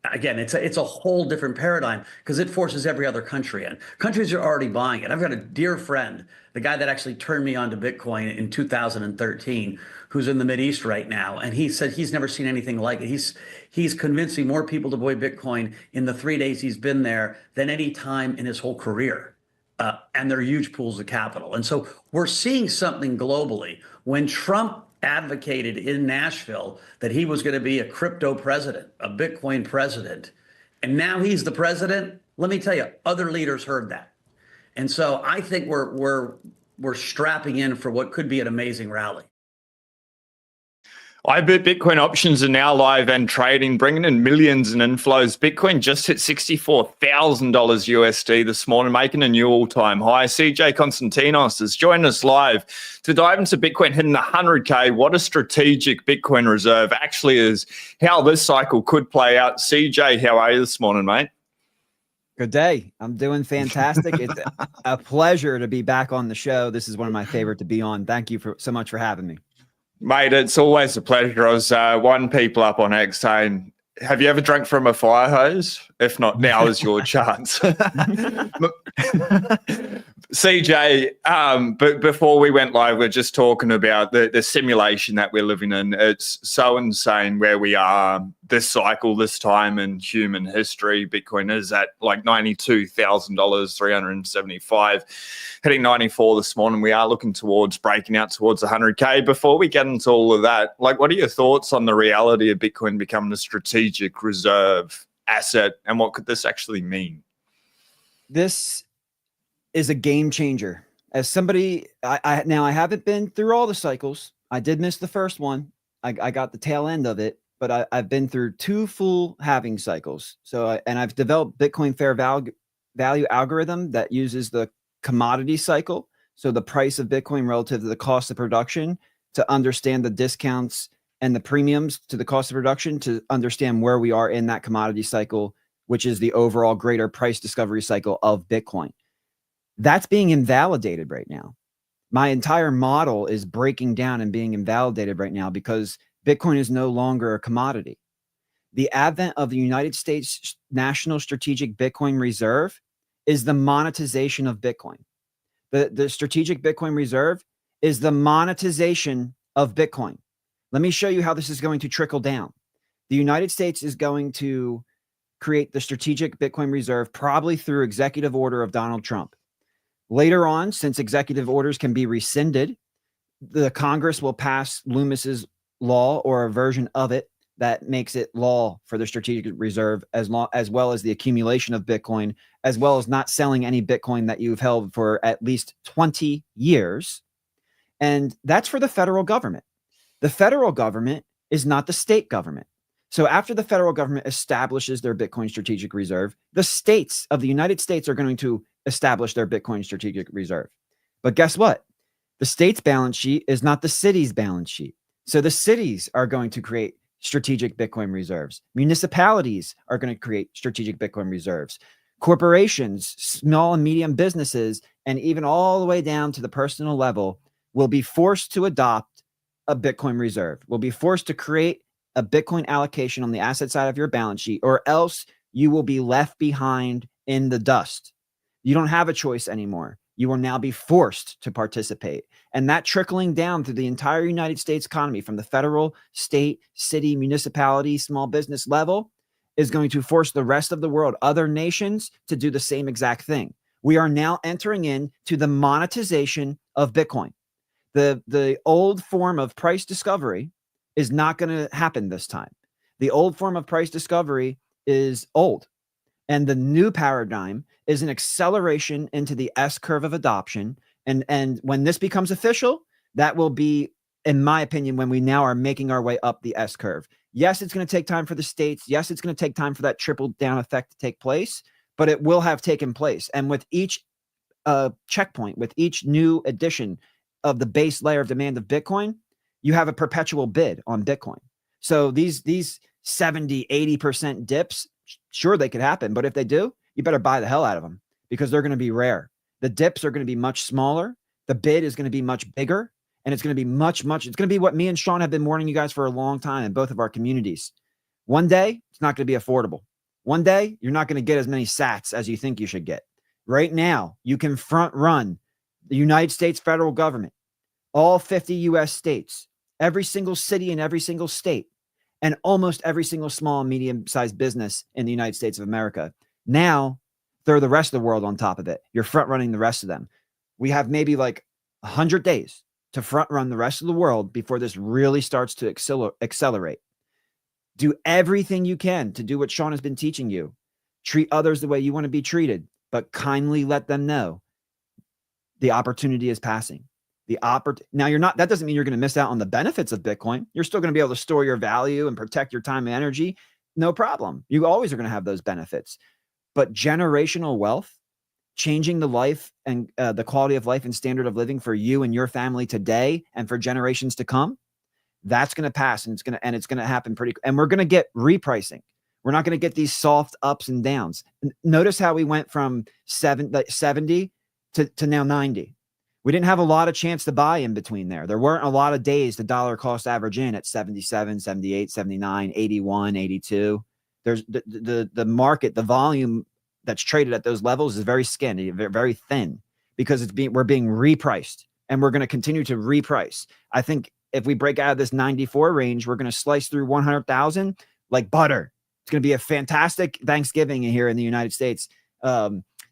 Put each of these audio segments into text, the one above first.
again, it's a whole different paradigm because it forces every other country in. Countries are already buying it. I've got a dear friend, the guy that actually turned me on to Bitcoin in 2013, who's in the Mideast right now, and he said he's never seen anything like it. He's convincing more people to buy Bitcoin in the 3 days he's been there than any time in his whole career. And they're huge pools of capital. And so we're seeing something globally. When Trump advocated in Nashville that he was going to be a crypto president, a Bitcoin president, and now he's the president, let me tell you, other leaders heard that. And so I think we're strapping in for what could be an amazing rally. IBIT Bitcoin options are now live and trading, bringing in millions in inflows. Bitcoin just hit $64,000 USD this morning, making a new all-time high. CJ Konstantinos has joined us live to dive into Bitcoin hitting 100K. What a strategic Bitcoin reserve actually is, how this cycle could play out. CJ, how are you this morning, mate? Good day. I'm doing fantastic. It's a pleasure to be back on the show. This is one of my favorite to be on. Thank you so much for having me. Mate, it's always a pleasure. I was winding people up on X saying, have you ever drunk from a fire hose? If not, now is your chance. CJ, but before we went live, we're just talking about the simulation that we're living in. It's so insane where we are this cycle, this time in human history. Bitcoin is at like $92,000, 375, hitting 94 this morning. We are looking towards breaking out towards 100K. Before we get into all of that, like, what are your thoughts on the reality of Bitcoin becoming a strategic reserve asset, and what could this actually mean? This is a game changer. As somebody, now I haven't been through all the cycles. I did miss the first one. I got the tail end of it, but I've been through 2 full halving cycles. So, and I've developed Bitcoin fair value algorithm that uses the commodity cycle. So the price of Bitcoin relative to the cost of production, to understand the discounts and the premiums to the cost of production, to understand where we are in that commodity cycle, which is the overall greater price discovery cycle of Bitcoin. That's being invalidated right now. My entire model is breaking down and being invalidated right now because Bitcoin is no longer a commodity. The advent of the United States National Strategic Bitcoin Reserve is the monetization of Bitcoin. The Strategic Bitcoin Reserve is the monetization of Bitcoin. Let me show you how this is going to trickle down. The United States is going to create the Strategic Bitcoin Reserve probably through executive order of Donald Trump. Later on, since executive orders can be rescinded, the Congress will pass Loomis's law or a version of it that makes it law for the Strategic Reserve, as well as the accumulation of Bitcoin, as well as not selling any Bitcoin that you've held for at least 20 years. And that's for the federal government. The federal government is not the state government. So after the federal government establishes their Bitcoin Strategic Reserve, the states of the United States are going to establish their Bitcoin Strategic Reserve. But guess what? The state's balance sheet is not the city's balance sheet. So the cities are going to create strategic Bitcoin reserves. Municipalities are going to create strategic Bitcoin reserves. Corporations, small and medium businesses, and even all the way down to the personal level will be forced to adopt a Bitcoin reserve, will be forced to create a Bitcoin allocation on the asset side of your balance sheet, or else you will be left behind in the dust. You don't have a choice anymore. You will now be forced to participate. And that trickling down through the entire United States economy from the federal, state, city, municipality, small business level is going to force the rest of the world, other nations, to do the same exact thing. We are now entering into the monetization of Bitcoin. The old form of price discovery is not going to happen this time. The old form of price discovery is old. And the new paradigm is an acceleration into the S curve of adoption. And when this becomes official, that will be, in my opinion, when we now are making our way up the S curve. Yes, it's going to take time for the states. Yes, it's going to take time for that trickle down effect to take place, but it will have taken place. And with each checkpoint, with each new addition of the base layer of demand of Bitcoin, you have a perpetual bid on Bitcoin. So these 70, 80% dips, sure, they could happen, but if they do, you better buy the hell out of them because they're going to be rare. The dips are going to be much smaller. The bid is going to be much bigger, and it's going to be it's going to be what me and Sean have been warning you guys for a long time in both of our communities. One day, it's not going to be affordable. One day, you're not going to get as many sats as you think you should get. Right now, you can front run the United States federal government, all 50 US states, every single city in every single state, and almost every single small and medium-sized business in the United States of America. Now, throw the rest of the world on top of it. You're front running the rest of them. We have maybe like 100 days to front run the rest of the world before this really starts to accelerate. Do everything you can to do what Sean has been teaching you. Treat others the way you want to be treated, but kindly let them know the opportunity is passing. Now you're not, that doesn't mean you're going to miss out on the benefits of Bitcoin. You're still going to be able to store your value and protect your time and energy. No problem. You always are going to have those benefits. But generational wealth, changing the life and the quality of life and standard of living for you and your family today and for generations to come, that's going to pass, and it's going to happen and we're going to get repricing. We're not going to get these soft ups and downs. Notice how we went from 70 to now 90. We didn't have a lot of chance to buy in between there. There weren't a lot of days the dollar cost average in at 77, 78, 79, 81, 82. There's the market, the volume that's traded at those levels is very skinny, very thin, because we're being repriced, and we're going to continue to reprice. I think if we break out of this 94 range, we're going to slice through 100,000 like butter. It's going to be a fantastic Thanksgiving here in the United States,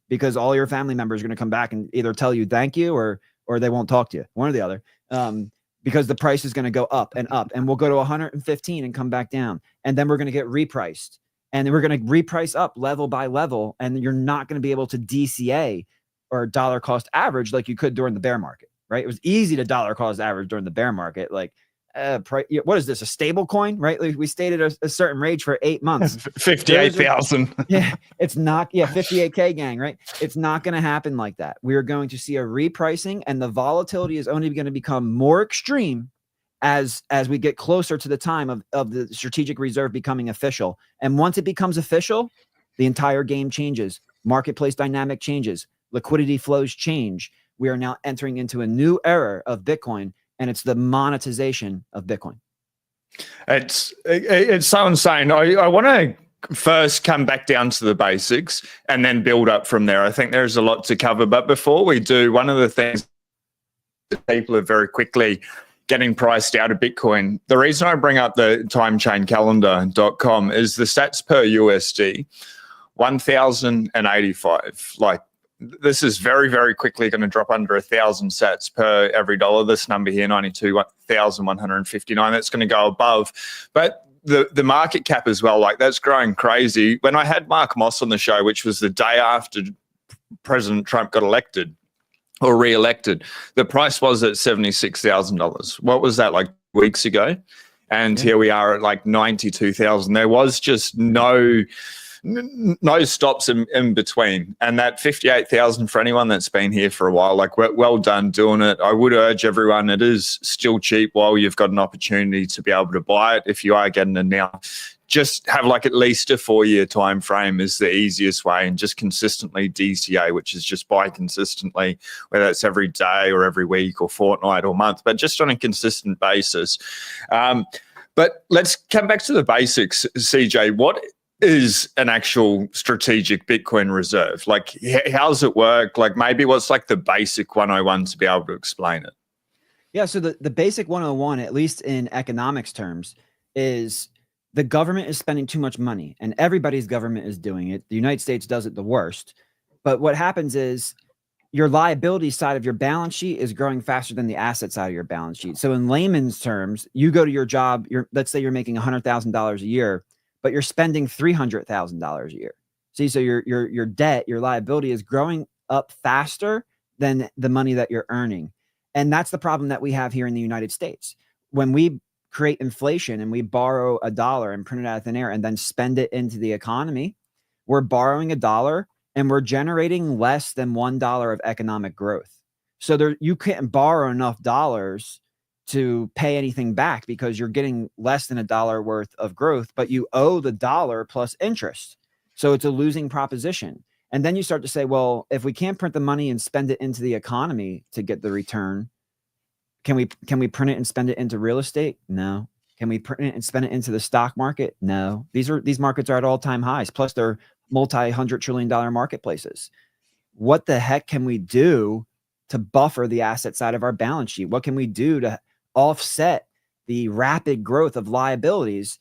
because all your family members are going to come back and either tell you thank you or they won't talk to you, one or the other, because the price is going to go up, and we'll go to 115 and come back down, and then we're going to get repriced, and then we're going to reprice up level by level, and you're not going to be able to DCA or dollar cost average like you could during the bear market, right? It was easy to dollar cost average during the bear market, like what is this, a stable coin, right? Like we stayed at a certain range for 8 months. 58,000. Yeah, it's not. Yeah, 58K gang, right? It's not going to happen like that. We are going to see a repricing, and the volatility is only going to become more extreme as we get closer to the time of the strategic reserve becoming official. And once it becomes official, the entire game changes. Marketplace dynamic changes. Liquidity flows change. We are now entering into a new era of Bitcoin, and it's the monetization of Bitcoin. It's so insane. I want to first come back down to the basics and then build up from there. I think there's a lot to cover. But before we do, one of the things that people are very quickly getting priced out of Bitcoin, the reason I bring up the timechaincalendar.com is the stats per USD, 1,085. Like, this is very, very quickly going to drop under 1,000 sats per every dollar. This number here, 92,159, that's going to go above. But the market cap as well, like, that's growing crazy. When I had Mark Moss on the show, which was the day after President Trump got elected or re-elected, the price was at $76,000. What was that, like weeks ago? And here we are at like 92,000. There was just no stops in between. And that 58,000 for anyone that's been here for a while, like, well done doing it. I would urge everyone, it is still cheap while you've got an opportunity to be able to buy it. If you are getting it now, just have like at least a 4-year time frame is the easiest way, and just consistently DCA, which is just buy consistently, whether it's every day or every week or fortnight or month, but just on a consistent basis. But let's come back to the basics, CJ. What is an actual strategic Bitcoin reserve? Like, how does it work? Like, maybe what's like the basic 101 to be able to explain it? Yeah, so the basic 101, at least in economics terms, is the government is spending too much money, and everybody's government is doing it. The United States does it the worst. But what happens is your liability side of your balance sheet is growing faster than the asset side of your balance sheet. So in layman's terms, you go to your job, let's say you're making $100,000 a year, but you're spending $300,000 a year. See, so your debt, your liability is growing up faster than the money that you're earning. And that's the problem that we have here in the United States. When we create inflation and we borrow $1 and print it out of thin air and then spend it into the economy, we're borrowing $1 and we're generating less than $1 of economic growth. So you can't borrow enough dollars to pay anything back because you're getting less than $1 worth of growth, but you owe the dollar plus interest. So it's a losing proposition. And then you start to say, well, if we can't print the money and spend it into the economy to get the return, can we print it and spend it into real estate? No. Can we print it and spend it into the stock market? No. These markets are at all-time highs. Plus, they're multi-$100 trillion marketplaces. What the heck can we do to buffer the asset side of our balance sheet? What can we do to offset the rapid growth of liabilities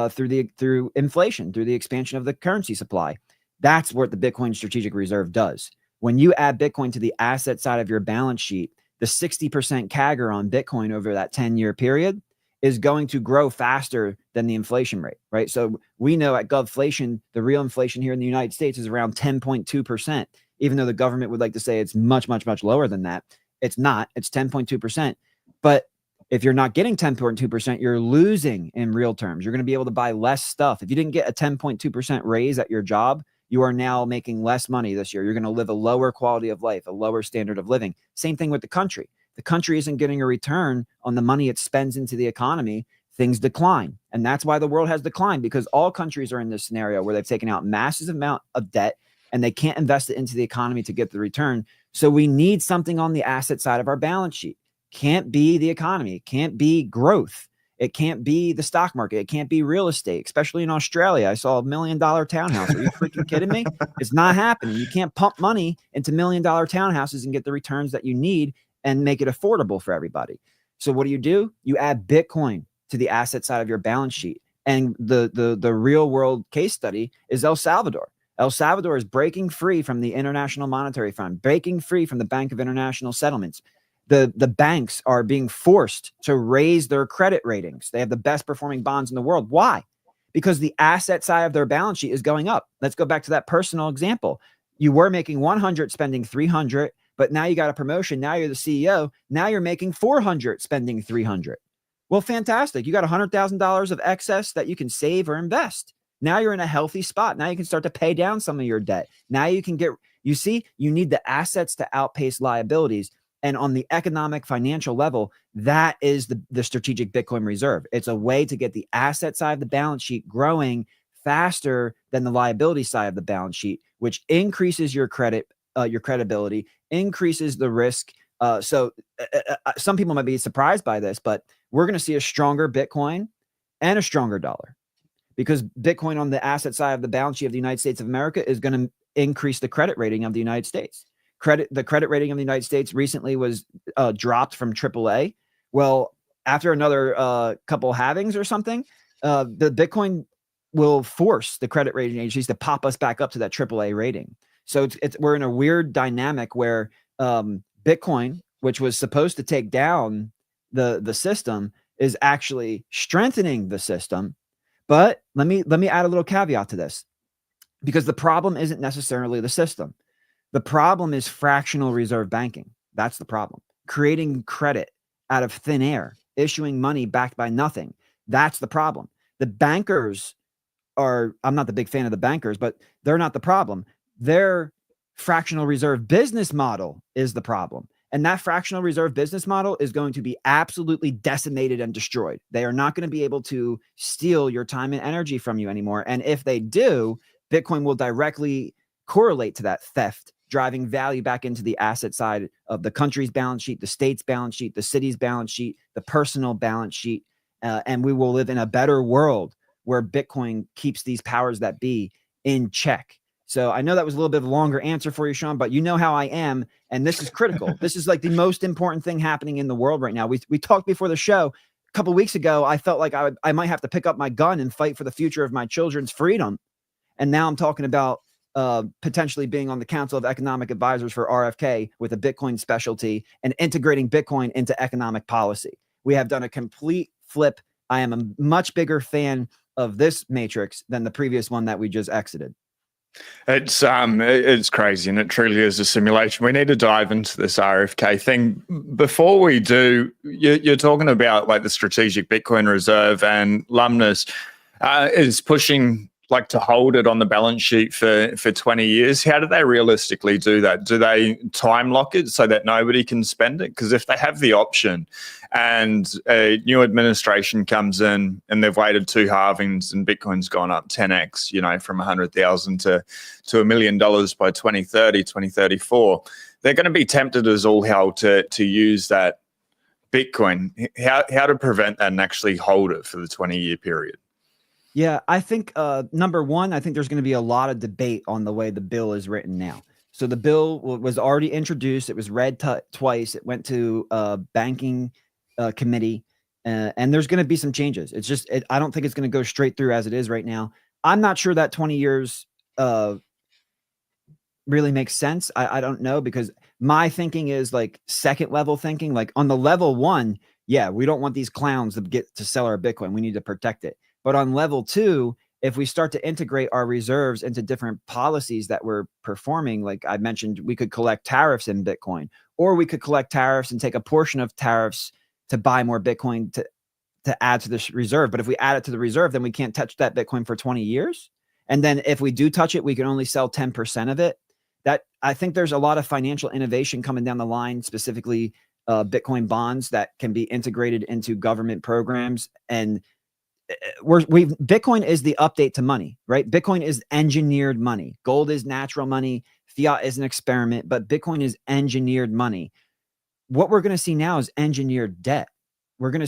through inflation, through the expansion of the currency supply? That's what the Bitcoin Strategic Reserve does. When you add Bitcoin to the asset side of your balance sheet, the 60% CAGR on Bitcoin over that 10-year period is going to grow faster than the inflation rate, right? So we know at Govflation, the real inflation here in the United States is around 10.2%, even though the government would like to say it's much, much, much lower than that. It's not. It's 10.2%. But if you're not getting 10.2%, you're losing in real terms. You're going to be able to buy less stuff. If you didn't get a 10.2% raise at your job, you are now making less money this year. You're going to live a lower quality of life, a lower standard of living. Same thing with the country. The country isn't getting a return on the money it spends into the economy. Things decline. And that's why the world has declined, because all countries are in this scenario where they've taken out massive amount of debt and they can't invest it into the economy to get the return. So we need something on the asset side of our balance sheet. Can't be the economy. It can't be growth. It can't be the stock market. It can't be real estate, especially in Australia. I saw $1 million townhouse. Are you freaking kidding me? It's not happening. You can't pump money into $1 million townhouses and get the returns that you need and make it affordable for everybody. So what do? You add Bitcoin to the asset side of your balance sheet. And the real world case study is El Salvador. El Salvador is breaking free from the International Monetary Fund, breaking free from the Bank of International Settlements. The banks are being forced to raise their credit ratings. They have the best performing bonds in the world. Why? Because the asset side of their balance sheet is going up. Let's go back to that personal example. You were making 100, spending 300, but now you got a promotion. Now you're the CEO. Now you're making 400, spending 300. Well, fantastic. You got $100,000 of excess that you can save or invest. Now you're in a healthy spot. Now you can start to pay down some of your debt. Now you can you need the assets to outpace liabilities. And on the economic financial level, that is the strategic Bitcoin reserve. It's a way to get the asset side of the balance sheet growing faster than the liability side of the balance sheet, which increases your credibility, increases the risk. So some people might be surprised by this, but we're going to see a stronger Bitcoin and a stronger dollar, because Bitcoin on the asset side of the balance sheet of the United States of America is going to increase the credit rating of the United States. The credit rating of the United States recently was dropped from AAA. Well, after another couple halvings or something, the Bitcoin will force the credit rating agencies to pop us back up to that AAA rating. So we're in a weird dynamic where Bitcoin, which was supposed to take down the system, is actually strengthening the system. But let me add a little caveat to this, because the problem isn't necessarily the system. The problem is fractional reserve banking. That's the problem. Creating credit out of thin air, issuing money backed by nothing. That's the problem. The bankers I'm not the big fan of the bankers, but they're not the problem. Their fractional reserve business model is the problem. And that fractional reserve business model is going to be absolutely decimated and destroyed. They are not going to be able to steal your time and energy from you anymore. And if they do, Bitcoin will directly correlate to that theft, driving value back into the asset side of the country's balance sheet, the state's balance sheet, the city's balance sheet, the personal balance sheet. And we will live in a better world where Bitcoin keeps these powers that be in check. So I know that was a little bit of a longer answer for you, Sean, but you know how I am. And this is critical. This is like the most important thing happening in the world right now. We talked before the show a couple of weeks ago. I felt like I might have to pick up my gun and fight for the future of my children's freedom. And now I'm talking about potentially being on the Council of Economic Advisors for RFK with a Bitcoin specialty and integrating Bitcoin into economic policy. We have done a complete flip. I am a much bigger fan of this matrix than the previous one that we just exited. It's crazy, and it truly is a simulation. We need to dive into this RFK thing. Before we do, you're talking about like the Strategic Bitcoin Reserve, and Lumnus is pushing like to hold it on the balance sheet for 20 years. How do they realistically do that? Do they time lock it so that nobody can spend it? Because if they have the option and a new administration comes in and they've waited 2 halvings and Bitcoin's gone up 10x, from 100,000 to $1 million by 2030, 2034, they're going to be tempted as all hell to use that Bitcoin, how to prevent that and actually hold it for the 20-year period? Yeah, I think number one, I think there's going to be a lot of debate on the way the bill is written now. So the bill was already introduced. It was read twice. It went to banking committee, and there's going to be some changes. It's just I don't think it's going to go straight through as it is right now. I'm not sure that 20 years really makes sense. I don't know, because my thinking is like second level thinking. Like on the level one, yeah, we don't want these clowns to get to sell our Bitcoin. We need to protect it. But on level two, if we start to integrate our reserves into different policies that we're performing, like I mentioned, we could collect tariffs in Bitcoin, or we could collect tariffs and take a portion of tariffs to buy more Bitcoin to add to the reserve. But if we add it to the reserve, then we can't touch that Bitcoin for 20 years. And then if we do touch it, we can only sell 10% of it. That I think there's a lot of financial innovation coming down the line, specifically Bitcoin bonds that can be integrated into government programs. And Bitcoin is the update to money, right? Bitcoin is engineered money. Gold is natural money. Fiat is an experiment, but Bitcoin is engineered money. What we're going to see now is engineered debt. We're going to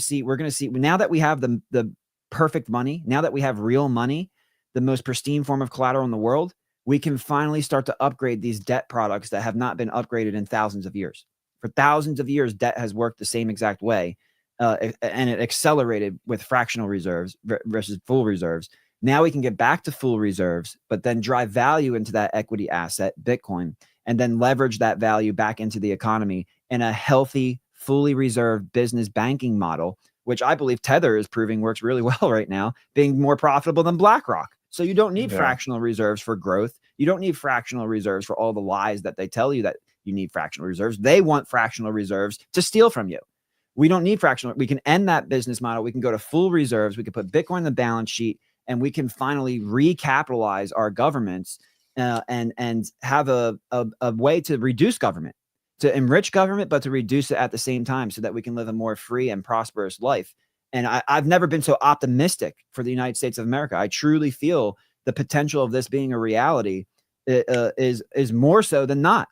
see now that we have the perfect money, now that we have real money, the most pristine form of collateral in the world, we can finally start to upgrade these debt products that have not been upgraded in thousands of years. For thousands of years, debt has worked the same exact way. And it accelerated with fractional reserves versus full reserves. Now we can get back to full reserves, but then drive value into that equity asset, Bitcoin, and then leverage that value back into the economy in a healthy, fully reserved business banking model, which I believe Tether is proving works really well right now, being more profitable than BlackRock. So you don't need fractional reserves for growth. You don't need fractional reserves for all the lies that they tell you that you need fractional reserves. They want fractional reserves to steal from you. We don't need fractional. We can end that business model. We can go to full reserves. We can put Bitcoin on the balance sheet, and we can finally recapitalize our governments and have a way to reduce government, to enrich government, but to reduce it at the same time so that we can live a more free and prosperous life. And I've never been so optimistic for the United States of America. I truly feel the potential of this being a reality is more so than not.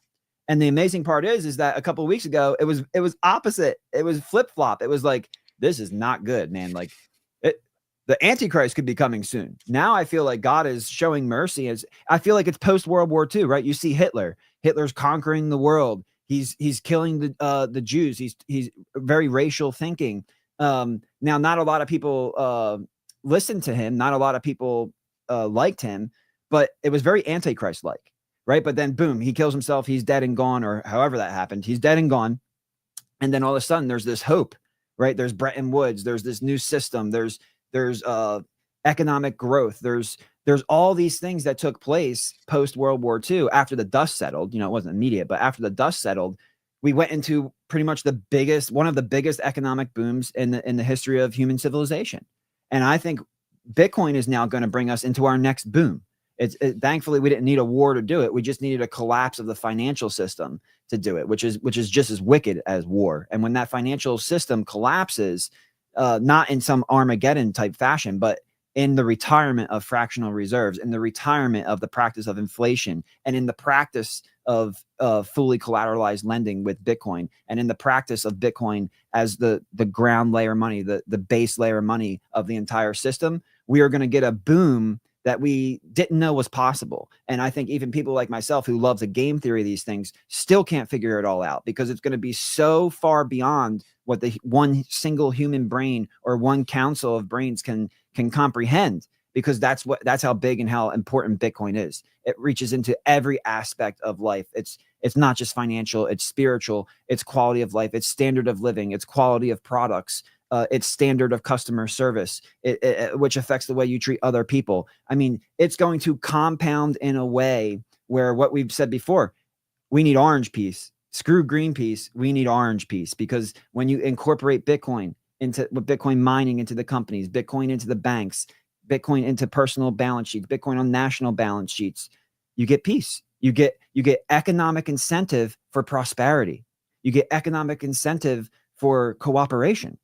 And the amazing part is that a couple of weeks ago, it was opposite. It was flip flop. It was like, this is not good, man. Like the Antichrist could be coming soon. Now I feel like God is showing mercy. I feel like it's post World War II, right? You see Hitler. Hitler's conquering the world. He's killing the Jews. He's very racial thinking. Now, not a lot of people listened to him. Not a lot of people liked him, but it was very Antichrist-like, right? But then, boom, he kills himself. He's dead and gone, or however that happened. He's dead and gone. And then all of a sudden, there's this hope, right? There's Bretton Woods. There's this new system. There's economic growth. There's all these things that took place post World War II after the dust settled. You know, it wasn't immediate, but after the dust settled, we went into pretty much one of the biggest economic booms in the history of human civilization. And I think Bitcoin is now going to bring us into our next boom. Thankfully, we didn't need a war to do it. We just needed a collapse of the financial system to do it, which is just as wicked as war. And when that financial system collapses, not in some Armageddon type fashion, but in the retirement of fractional reserves, in the retirement of the practice of inflation, and in the practice of fully collateralized lending with Bitcoin, and in the practice of Bitcoin as the ground layer money, the base layer money of the entire system, we are going to get a boom that we didn't know was possible. And I think even people like myself who love the game theory of these things still can't figure it all out, because it's going to be so far beyond what the one single human brain or one council of brains can comprehend, because that's how big and how important Bitcoin is. It reaches into every aspect of life. It's not just financial, it's spiritual, it's quality of life, it's standard of living, it's quality of products, it's standard of customer service, which affects the way you treat other people. I mean, it's going to compound in a way where, what we've said before, we need orange piece. Screw green piece, we need orange piece, because when you incorporate Bitcoin with Bitcoin mining into the companies, Bitcoin into the banks, Bitcoin into personal balance sheets, Bitcoin on national balance sheets, you get peace. You get economic incentive for prosperity. You get economic incentive for cooperation.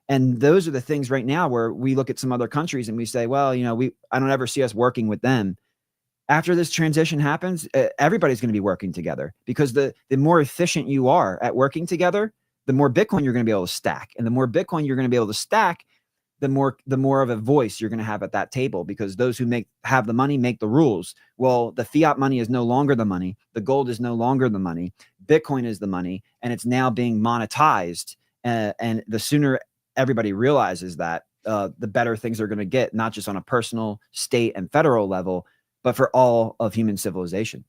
And those are the things right now where we look at some other countries and we say, well, you know, I don't ever see us working with them. After this transition happens, everybody's going to be working together, because the more efficient you are at working together, the more Bitcoin you're going to be able to stack. And the more Bitcoin you're going to be able to stack, the more of a voice you're going to have at that table, because those who have the money make the rules. Well, the fiat money is no longer the money. The gold is no longer the money. Bitcoin is the money, and it's now being monetized. And the sooner everybody realizes that, the better things are going to get, not just on a personal, state, and federal level, but for all of human civilization.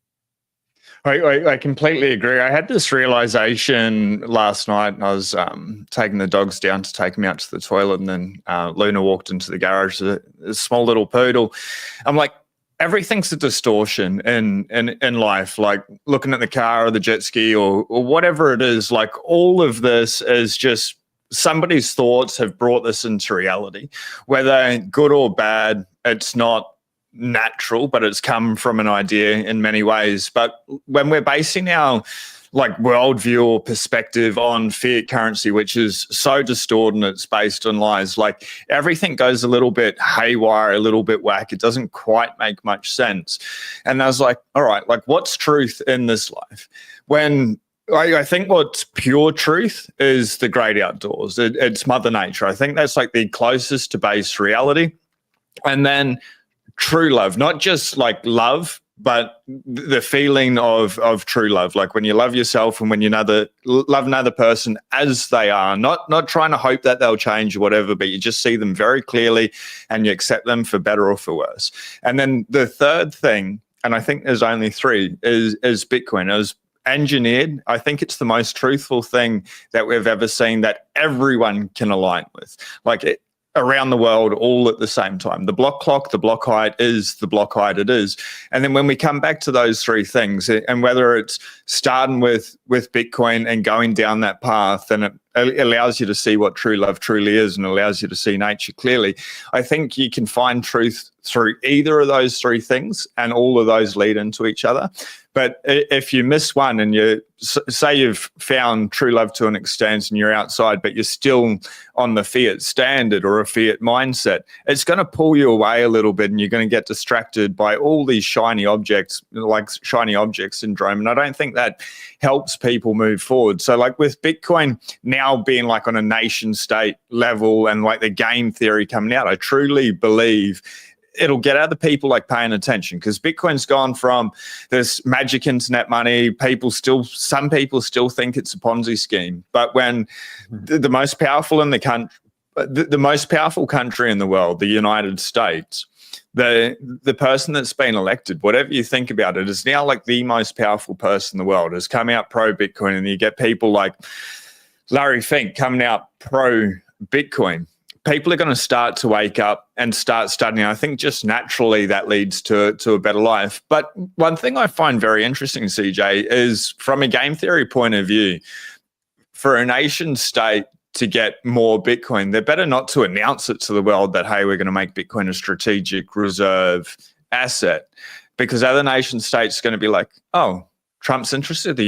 I completely agree. I had this realization last night, and I was taking the dogs down to take them out to the toilet, and then Luna walked into the garage, a small little poodle. I'm like, everything's a distortion in life, like looking at the car or the jet ski or whatever it is. Like, all of this is just somebody's thoughts have brought this into reality, whether good or bad. It's not natural, but it's come from an idea in many ways. But when we're basing our like worldview or perspective on fiat currency, which is so distorted and it's based on lies, like everything goes a little bit haywire, a little bit whack. It doesn't quite make much sense. And I was like, all right, like, what's truth in this life? When I think what's pure truth is the great outdoors. It's Mother Nature. I think that's like the closest to base reality. And then true love, not just like love, but the feeling of true love, like when you love yourself and when you love another person as they are, not trying to hope that they'll change or whatever, but you just see them very clearly and you accept them for better or for worse. And then the third thing, and I think there's only three, is Bitcoin. It was engineered. I think it's the most truthful thing that we've ever seen that everyone can align with. Like, around the world, all at the same time. The block clock, the block height is the block height it is. And then when we come back to those three things, and whether it's starting with Bitcoin and going down that path, and it allows you to see what true love truly is and allows you to see nature clearly, I think you can find truth through either of those three things, and all of those lead into each other. But if you miss one, and you say you've found true love to an extent and you're outside, but you're still on the fiat standard or a fiat mindset, it's going to pull you away a little bit, and you're going to get distracted by all these shiny objects, like shiny object syndrome. And I don't think that helps people move forward. So like with Bitcoin now being like on a nation state level and like the game theory coming out, I truly believe it'll get other people like paying attention, because Bitcoin's gone from this magic internet money. Some people still think it's a Ponzi scheme. But when the most powerful in the most powerful country in the world, the United States, the person that's been elected, whatever you think about it, is now like the most powerful person in the world, has come out pro Bitcoin, and you get people like Larry Fink coming out pro Bitcoin. People are going to start to wake up and start studying. I think just naturally that leads to a better life. But one thing I find very interesting, CJ, is from a game theory point of view, for a nation state to get more Bitcoin, they're better not to announce it to the world that, hey, we're going to make Bitcoin a strategic reserve asset, because other nation states are going to be like, oh, Trump's interested, the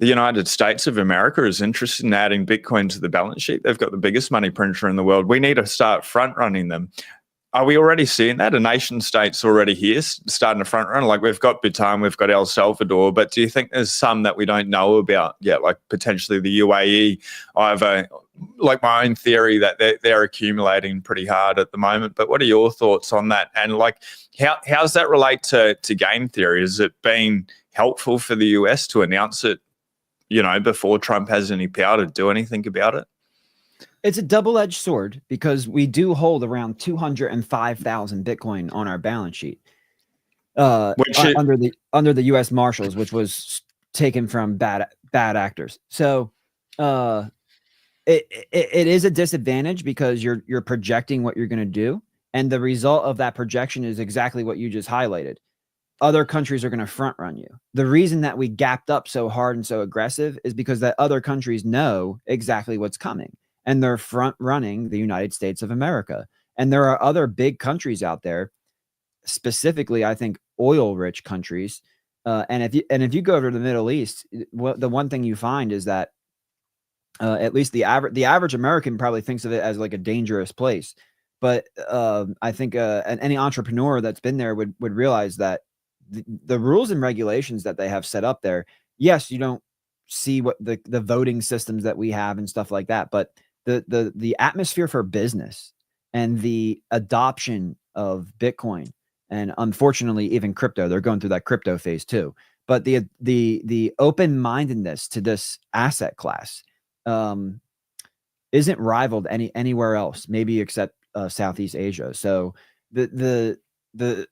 United States of America is interested in adding Bitcoin to the balance sheet. They've got the biggest money printer in the world. We need to start front running them. Are we already seeing that? A nation state's already here starting to front run. Like, we've got Bhutan, we've got El Salvador, but do you think there's some that we don't know about yet? Like potentially the UAE. I have like my own theory that they're accumulating pretty hard at the moment. But what are your thoughts on that? And like, how does that relate to game theory? Has it been helpful for the US to announce it, before Trump has any power to do anything about it? It's a double-edged sword, because we do hold around 205,000 Bitcoin on our balance sheet, under the U.S. Marshals, which was taken from bad actors. So it is a disadvantage, because you're projecting what you're going to do, and the result of that projection is exactly what you just highlighted. Other countries are going to front run you. The reason that we gapped up so hard and so aggressive is because that other countries know exactly what's coming, and they're front running the United States of America. And there are other big countries out there, specifically, I think, oil rich countries. And if you go over to the Middle East, the one thing you find is that at least the average American probably thinks of it as like a dangerous place. But I think any entrepreneur that's been there would realize that the rules and regulations that they have set up there, yes, you don't see what the voting systems that we have and stuff like that. But the atmosphere for business and the adoption of Bitcoin, and unfortunately even crypto, they're going through that crypto phase too. But the open-mindedness to this asset class isn't rivaled anywhere else, maybe except Southeast Asia. So the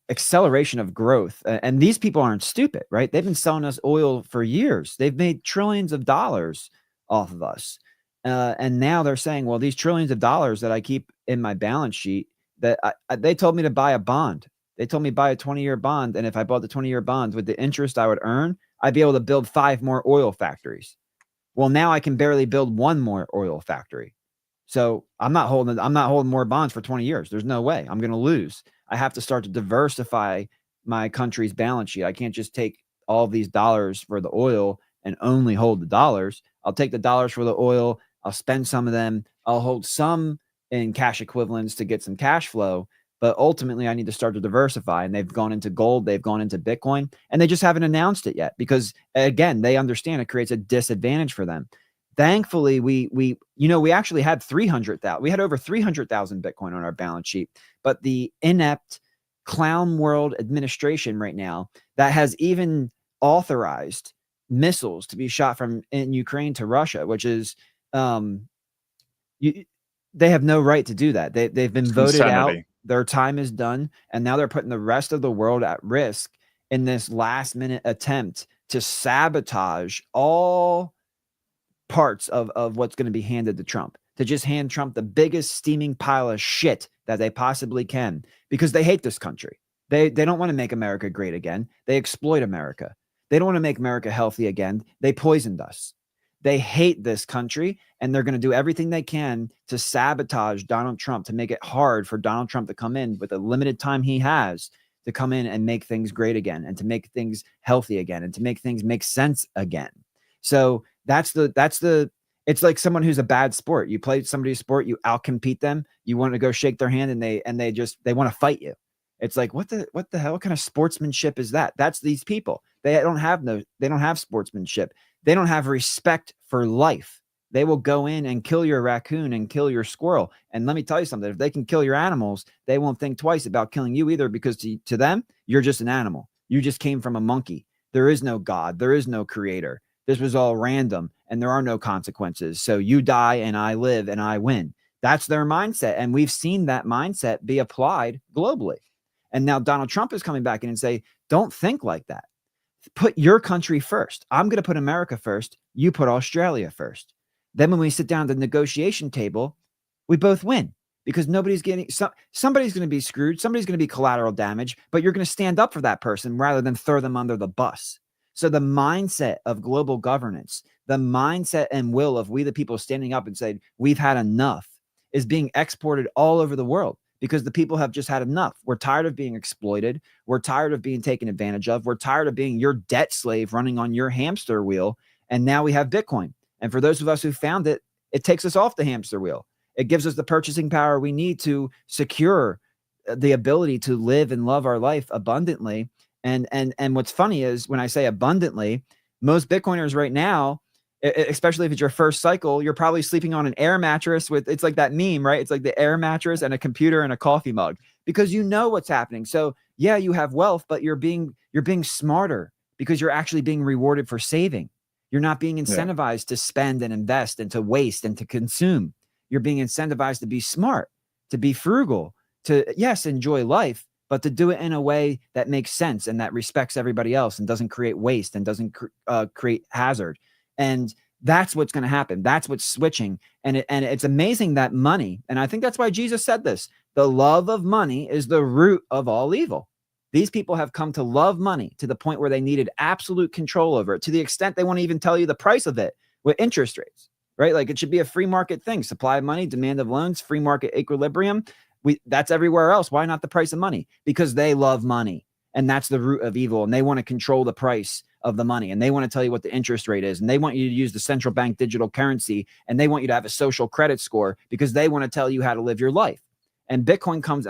acceleration of growth, and these people aren't stupid, right? They've been selling us oil for years. They've made trillions of dollars off of us. And now they're saying, well, these trillions of dollars that I keep in my balance sheet, that they told me to buy a bond. They told me buy a 20-year bond. And if I bought the 20-year bonds with the interest I would earn, I'd be able to build 5 more oil factories. Well, now I can barely build 1 more oil factory. So I'm not holding more bonds for 20 years. There's no way. I'm going to lose. I have to start to diversify my country's balance sheet. I can't just take all these dollars for the oil and only hold the dollars. I'll take the dollars for the oil. I'll spend some of them. I'll hold some in cash equivalents to get some cash flow. But ultimately, I need to start to diversify. And they've gone into gold. They've gone into Bitcoin. And they just haven't announced it yet because, again, they understand it creates a disadvantage for them. Thankfully, we actually had 300,000. We had over 300,000 Bitcoin on our balance sheet. But the inept clown world administration right now that has even authorized missiles to be shot from in Ukraine to Russia, which is they have no right to do that. They've been voted out. Their time is done. And now they're putting the rest of the world at risk in this last minute attempt to sabotage all parts of what's going to be handed to Trump, to just hand Trump the biggest steaming pile of shit that they possibly can, because they hate this country. They don't want to make America great again. They exploit America. They don't want to make America healthy again. They poisoned us. They hate this country, and they're going to do everything they can to sabotage Donald Trump, to make it hard for Donald Trump to come in with the limited time he has to come in and make things great again, and to make things healthy again, and to make things make sense again. So it's like someone who's a bad sport. You play somebody's sport, you outcompete them, you want to go shake their hand, and they want to fight you. It's like, what the hell kind of sportsmanship is that? That's these people. They don't have sportsmanship. They don't have respect for life. They will go in and kill your raccoon and kill your squirrel. And let me tell you something, if they can kill your animals, they won't think twice about killing you either, because to them, you're just an animal. You just came from a monkey. There is no God. There is no creator. This was all random, and there are no consequences. So you die and I live and I win. That's their mindset. And we've seen that mindset be applied globally. And now Donald Trump is coming back in and say, don't think like that. Put your country first. I'm going to put America first. You put Australia first. Then when we sit down at the negotiation table, we both win, because somebody's going to be screwed. Somebody's going to be collateral damage, but you're going to stand up for that person rather than throw them under the bus. So the mindset of global governance, the mindset and will of we the people standing up and saying, we've had enough, is being exported all over the world, because the people have just had enough. We're tired of being exploited. We're tired of being taken advantage of. We're tired of being your debt slave running on your hamster wheel. And now we have Bitcoin. And for those of us who found it, it takes us off the hamster wheel. It gives us the purchasing power we need to secure the ability to live and love our life abundantly. And what's funny is, when I say abundantly, most Bitcoiners right now, especially if it's your first cycle, you're probably sleeping on an air mattress it's like that meme, right? It's like the air mattress and a computer and a coffee mug, because you know what's happening. So yeah, you have wealth, but you're being smarter, because you're actually being rewarded for saving. You're not being incentivized to spend and invest and to waste and to consume. You're being incentivized to be smart, to be frugal, to, yes, enjoy life, but to do it in a way that makes sense and that respects everybody else and doesn't create waste and doesn't create hazard. And that's what's going to happen. That's what's switching. And it's amazing that money, and I think that's why Jesus said this, the love of money is the root of all evil. These people have come to love money to the point where they needed absolute control over it, to the extent they want to even tell you the price of it with interest rates, right? Like, it should be a free market thing. Supply of money, demand of loans, free market equilibrium. That's everywhere else. Why not the price of money? Because they love money, and that's the root of evil. And they want to control the price of the money, and they want to tell you what the interest rate is, and they want you to use the central bank digital currency, and they want you to have a social credit score, because they want to tell you how to live your life. And Bitcoin comes,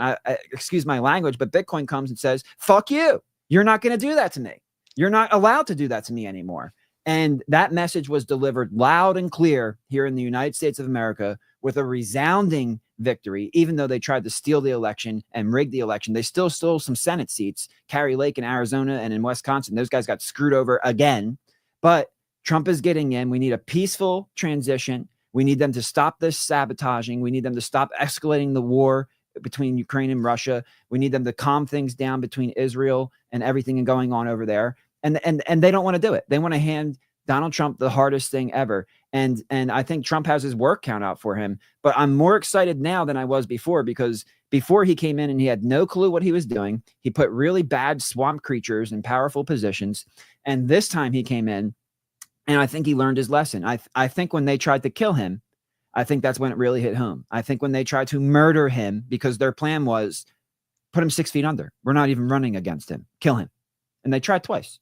excuse my language, but Bitcoin comes and says, fuck you. You're not going to do that to me. You're not allowed to do that to me anymore. And that message was delivered loud and clear here in the United States of America with a resounding victory. Even though they tried to steal the election and rig the election, they still stole some Senate seats. Carrie Lake in Arizona and in Wisconsin, those guys got screwed over again. But Trump is getting in. We need a peaceful transition. We need them to stop this sabotaging. We need them to stop escalating the war between Ukraine and Russia. We need them to calm things down between Israel and everything going on over there. And they don't want to do it. They want to hand Donald Trump the hardest thing ever. And I think Trump has his work count out for him. But I'm more excited now than I was before, because before he came in and he had no clue what he was doing. He put really bad swamp creatures in powerful positions. And this time he came in, and I think he learned his lesson. I think when they tried to kill him, I think that's when it really hit home. I think when they tried to murder him, because their plan was put him 6 feet under. We're not even running against him. Kill him. And they tried twice.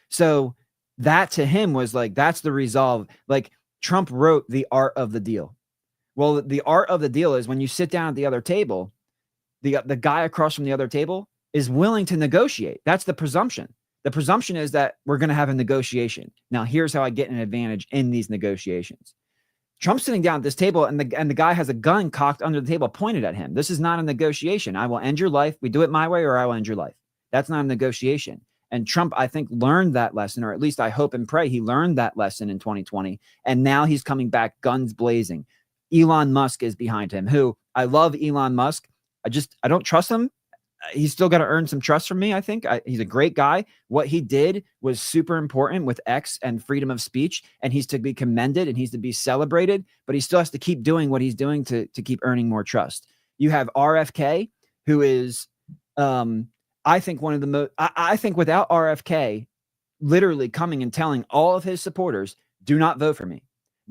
So that to him was like, that's the resolve. Like, Trump wrote the art of the deal. Well, the art of the deal is when you sit down at the other table, the guy across from the other table is willing to negotiate. That's the presumption. The presumption is that we're going to have a negotiation. Now, here's how I get an advantage in these negotiations. Trump's sitting down at this table, and the guy has a gun cocked under the table, pointed at him. This is not a negotiation. I will end your life. We do it my way, or I will end your life. That's not a negotiation. And Trump, I think, learned that lesson, or at least I hope and pray he learned that lesson in 2020. And now he's coming back guns blazing. Elon Musk is behind him, who I love. Elon Musk. I don't trust him. He's still got to earn some trust from me, I think. He's a great guy. What he did was super important with X and freedom of speech, and he's to be commended and he's to be celebrated, but he still has to keep doing what he's doing to keep earning more trust. You have RFK, who is, I think, one of the most, I think without RFK literally coming and telling all of his supporters, do not vote for me.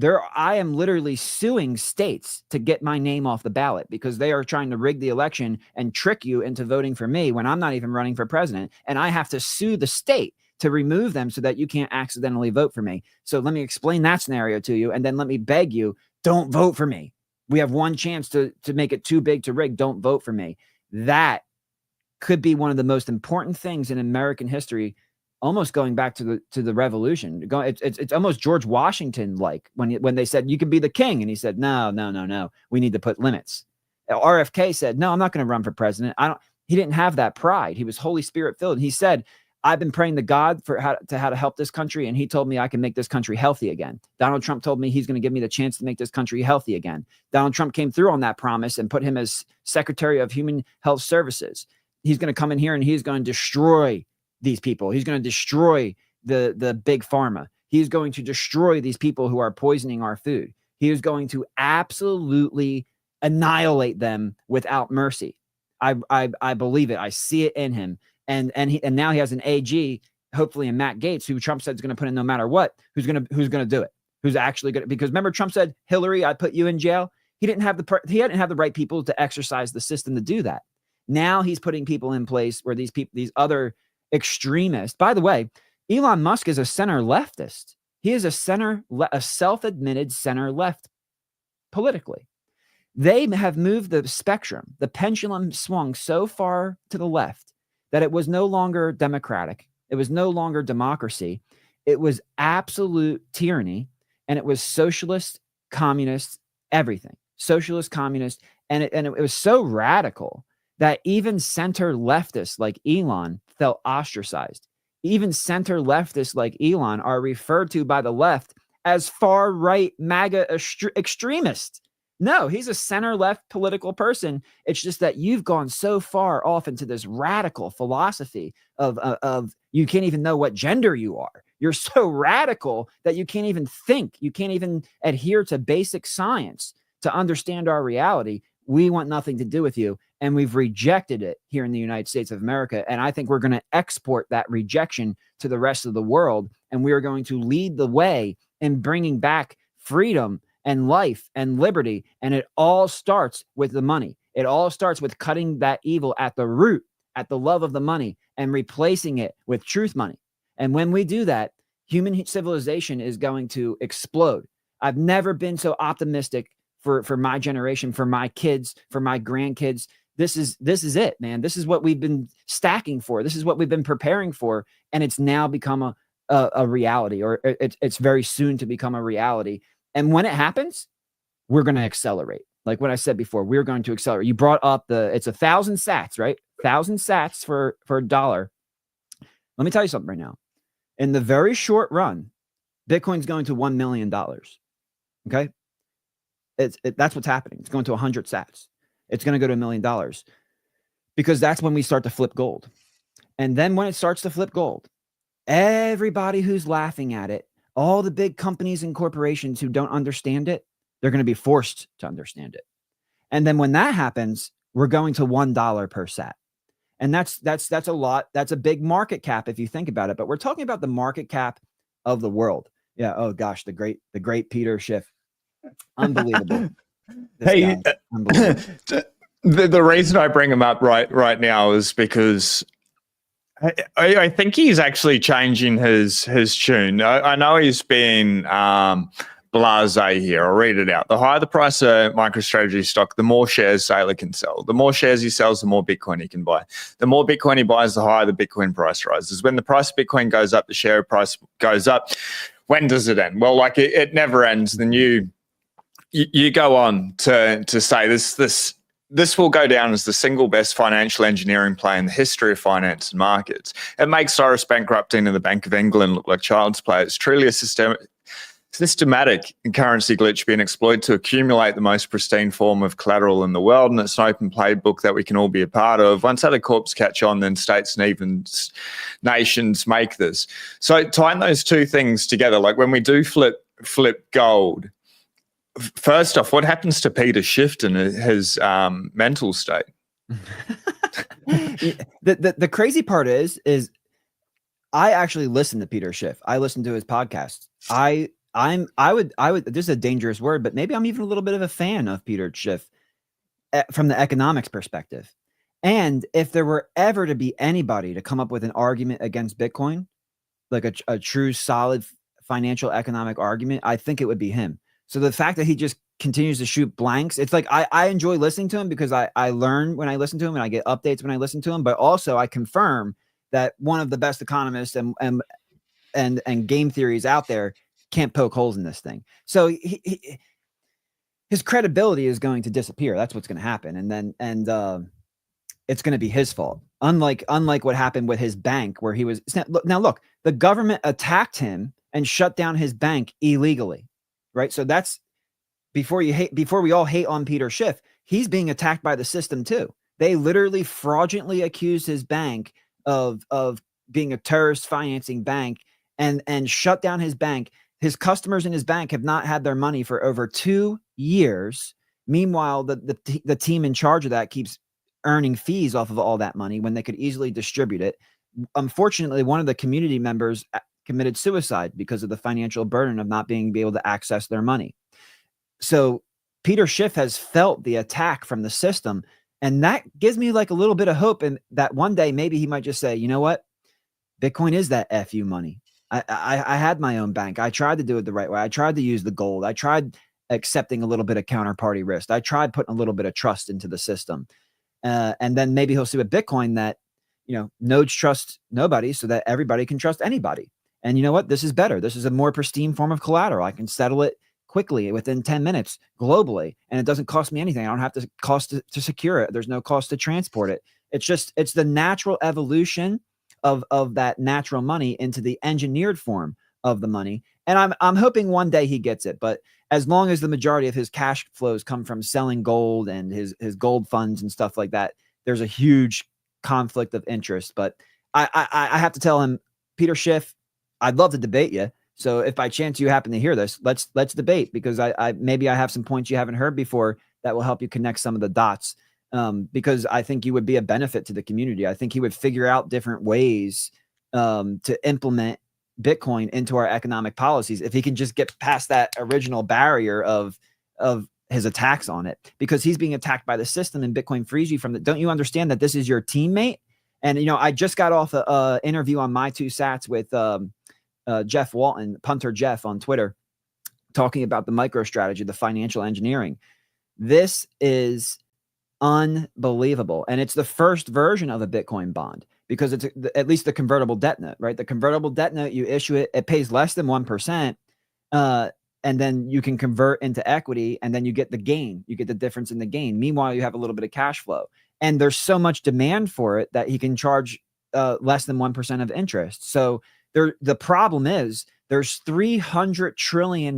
I am literally suing states to get my name off the ballot because they are trying to rig the election and trick you into voting for me when I'm not even running for president. And I have to sue the state to remove them so that you can't accidentally vote for me. So let me explain that scenario to you. And then let me beg you, don't vote for me. We have one chance to make it too big to rig. Don't vote for me. That could be one of the most important things in American history, almost going back to the revolution. It's almost George Washington like when they said you can be the king, and he said no, we need to put limits. RFK said no, I'm not going to run for president. He didn't have that pride. He was Holy Spirit filled. He said, I've been praying to God for how to help this country, and he told me I can make this country healthy again. Donald Trump told me he's going to give me the chance to make this country healthy again. Donald Trump came through on that promise and put him as Secretary of Human Health Services. He's going to come in here and he's going to destroy these people. He's going to destroy the big pharma. He's going to destroy these people who are poisoning our food. He is going to absolutely annihilate them without mercy. I believe it. I see it in him. And now he has an AG, hopefully in Matt Gaetz, who Trump said is going to put in no matter what. Who's going to do it? Who's actually going to? Because remember, Trump said, Hillary, I put you in jail. He didn't have the right people to exercise the system to do that. Now he's putting people in place where these other extremists. By the way, Elon Musk is a center leftist. He is a self-admitted center left politically. They have moved the spectrum. The pendulum swung so far to the left that it was no longer democratic. It was no longer democracy. It was absolute tyranny, and it was socialist, communist, everything. Socialist, communist, and it was so radical that even center leftists like Elon felt ostracized. Even center leftists like Elon are referred to by the left as far-right MAGA extremists. No, he's a center-left political person. It's just that you've gone so far off into this radical philosophy of you can't even know what gender you are. You're so radical that you can't even think. You can't even adhere to basic science to understand our reality. We want nothing to do with you. And we've rejected it here in the United States of America. And I think we're going to export that rejection to the rest of the world. And we are going to lead the way in bringing back freedom and life and liberty. And it all starts with the money. It all starts with cutting that evil at the root, at the love of the money, and replacing it with truth money. And when we do that, human civilization is going to explode. I've never been so optimistic for my generation, for my kids, for my grandkids. This is it, man. This is what we've been stacking for. This is what we've been preparing for. And it's now become a reality, or it's very soon to become a reality. And when it happens, we're going to accelerate. Like what I said before, we're going to accelerate. You brought up it's 1,000 sats, right? 1,000 sats for $1. Let me tell you something right now. In the very short run, Bitcoin's going to $1 million. Okay. That's what's happening. It's going to 100 sats. It's going to go to $1 million, because that's when we start to flip gold. And then when it starts to flip gold, everybody who's laughing at it, all the big companies and corporations who don't understand it, they're going to be forced to understand it. And then when that happens, we're going to $1 per sat. And that's a lot. That's a big market cap if you think about it. But we're talking about the market cap of the world. Yeah. Oh gosh, the great Peter Schiff. Unbelievable. Hey, unbelievable. The reason I bring him up right now is because I think he's actually changing his tune. I know he's been blasé here. I'll read it out. The higher the price of MicroStrategy stock, the more shares Saylor can sell. The more shares he sells, the more Bitcoin he can buy. The more Bitcoin he buys, the higher the Bitcoin price rises. When the price of Bitcoin goes up, the share price goes up. When does it end? Well, like it never ends. Then you go on to say this will go down as the single best financial engineering play in the history of finance and markets. It makes Cyrus bankrupting and the Bank of England look like child's play. It's truly a systematic currency glitch being exploited to accumulate the most pristine form of collateral in the world, and it's an open playbook that we can all be a part of. Once other corps catch on, then states and even nations make this. So tying those two things together, like when we do flip gold, first off, what happens to Peter Schiff and his mental state? The crazy part is I actually listen to Peter Schiff. I listen to his podcast. I would, this is a dangerous word, but maybe I'm even a little bit of a fan of Peter Schiff from the economics perspective. And if there were ever to be anybody to come up with an argument against Bitcoin, like a true solid financial economic argument, I think it would be him. So the fact that he just continues to shoot blanks, it's like I enjoy listening to him because I learn when I listen to him and I get updates when I listen to him, but also I confirm that one of the best economists and game theories out there can't poke holes in this thing. So his credibility is going to disappear. That's what's going to happen. And it's going to be his fault. Unlike what happened with his bank, where he was now look, the government attacked him and shut down his bank illegally. Right. So that's before we all hate on Peter Schiff, he's being attacked by the system too. They literally fraudulently accused his bank of being a terrorist financing bank and shut down his bank. His customers in his bank have not had their money for over 2 years. Meanwhile, the team in charge of that keeps earning fees off of all that money when they could easily distribute it. Unfortunately, one of the community members committed suicide because of the financial burden of not being able to access their money. So Peter Schiff has felt the attack from the system, and that gives me like a little bit of hope. And that one day maybe he might just say, you know what, Bitcoin is that FU money. I had my own bank. I tried to do it the right way. I tried to use the gold. I tried accepting a little bit of counterparty risk. I tried putting a little bit of trust into the system. And then maybe he'll see with Bitcoin that, nodes trust nobody so that everybody can trust anybody. And you know what? This is better. This is a more pristine form of collateral. I can settle it quickly within 10 minutes globally, and it doesn't cost me anything. I don't have to cost to secure it. There's no cost to transport it. It's the natural evolution of that natural money into the engineered form of the money. And I'm hoping one day he gets it. But as long as the majority of his cash flows come from selling gold and his gold funds and stuff like that, there's a huge conflict of interest. But I have to tell him, Peter Schiff, I'd love to debate you. So if by chance you happen to hear this, let's debate, because I maybe I have some points you haven't heard before that will help you connect some of the dots. Because I think you would be a benefit to the community. I think he would figure out different ways to implement Bitcoin into our economic policies if he can just get past that original barrier of his attacks on it, because he's being attacked by the system, and Bitcoin frees you from the. Don't you understand that this is your teammate? And I just got off a interview on My Two Sats with Jeff Walton, Punter Jeff on Twitter, talking about the MicroStrategy, the financial engineering. This is unbelievable. And it's the first version of a Bitcoin bond. because it's at least the convertible debt note, right? The convertible debt note, you issue it, it pays less than 1%. And then you can convert into equity, and then you get the gain. You get the difference in the gain. Meanwhile, you have a little bit of cash flow, and there's so much demand for it that he can charge less than 1% of interest. So the problem is there's $300 trillion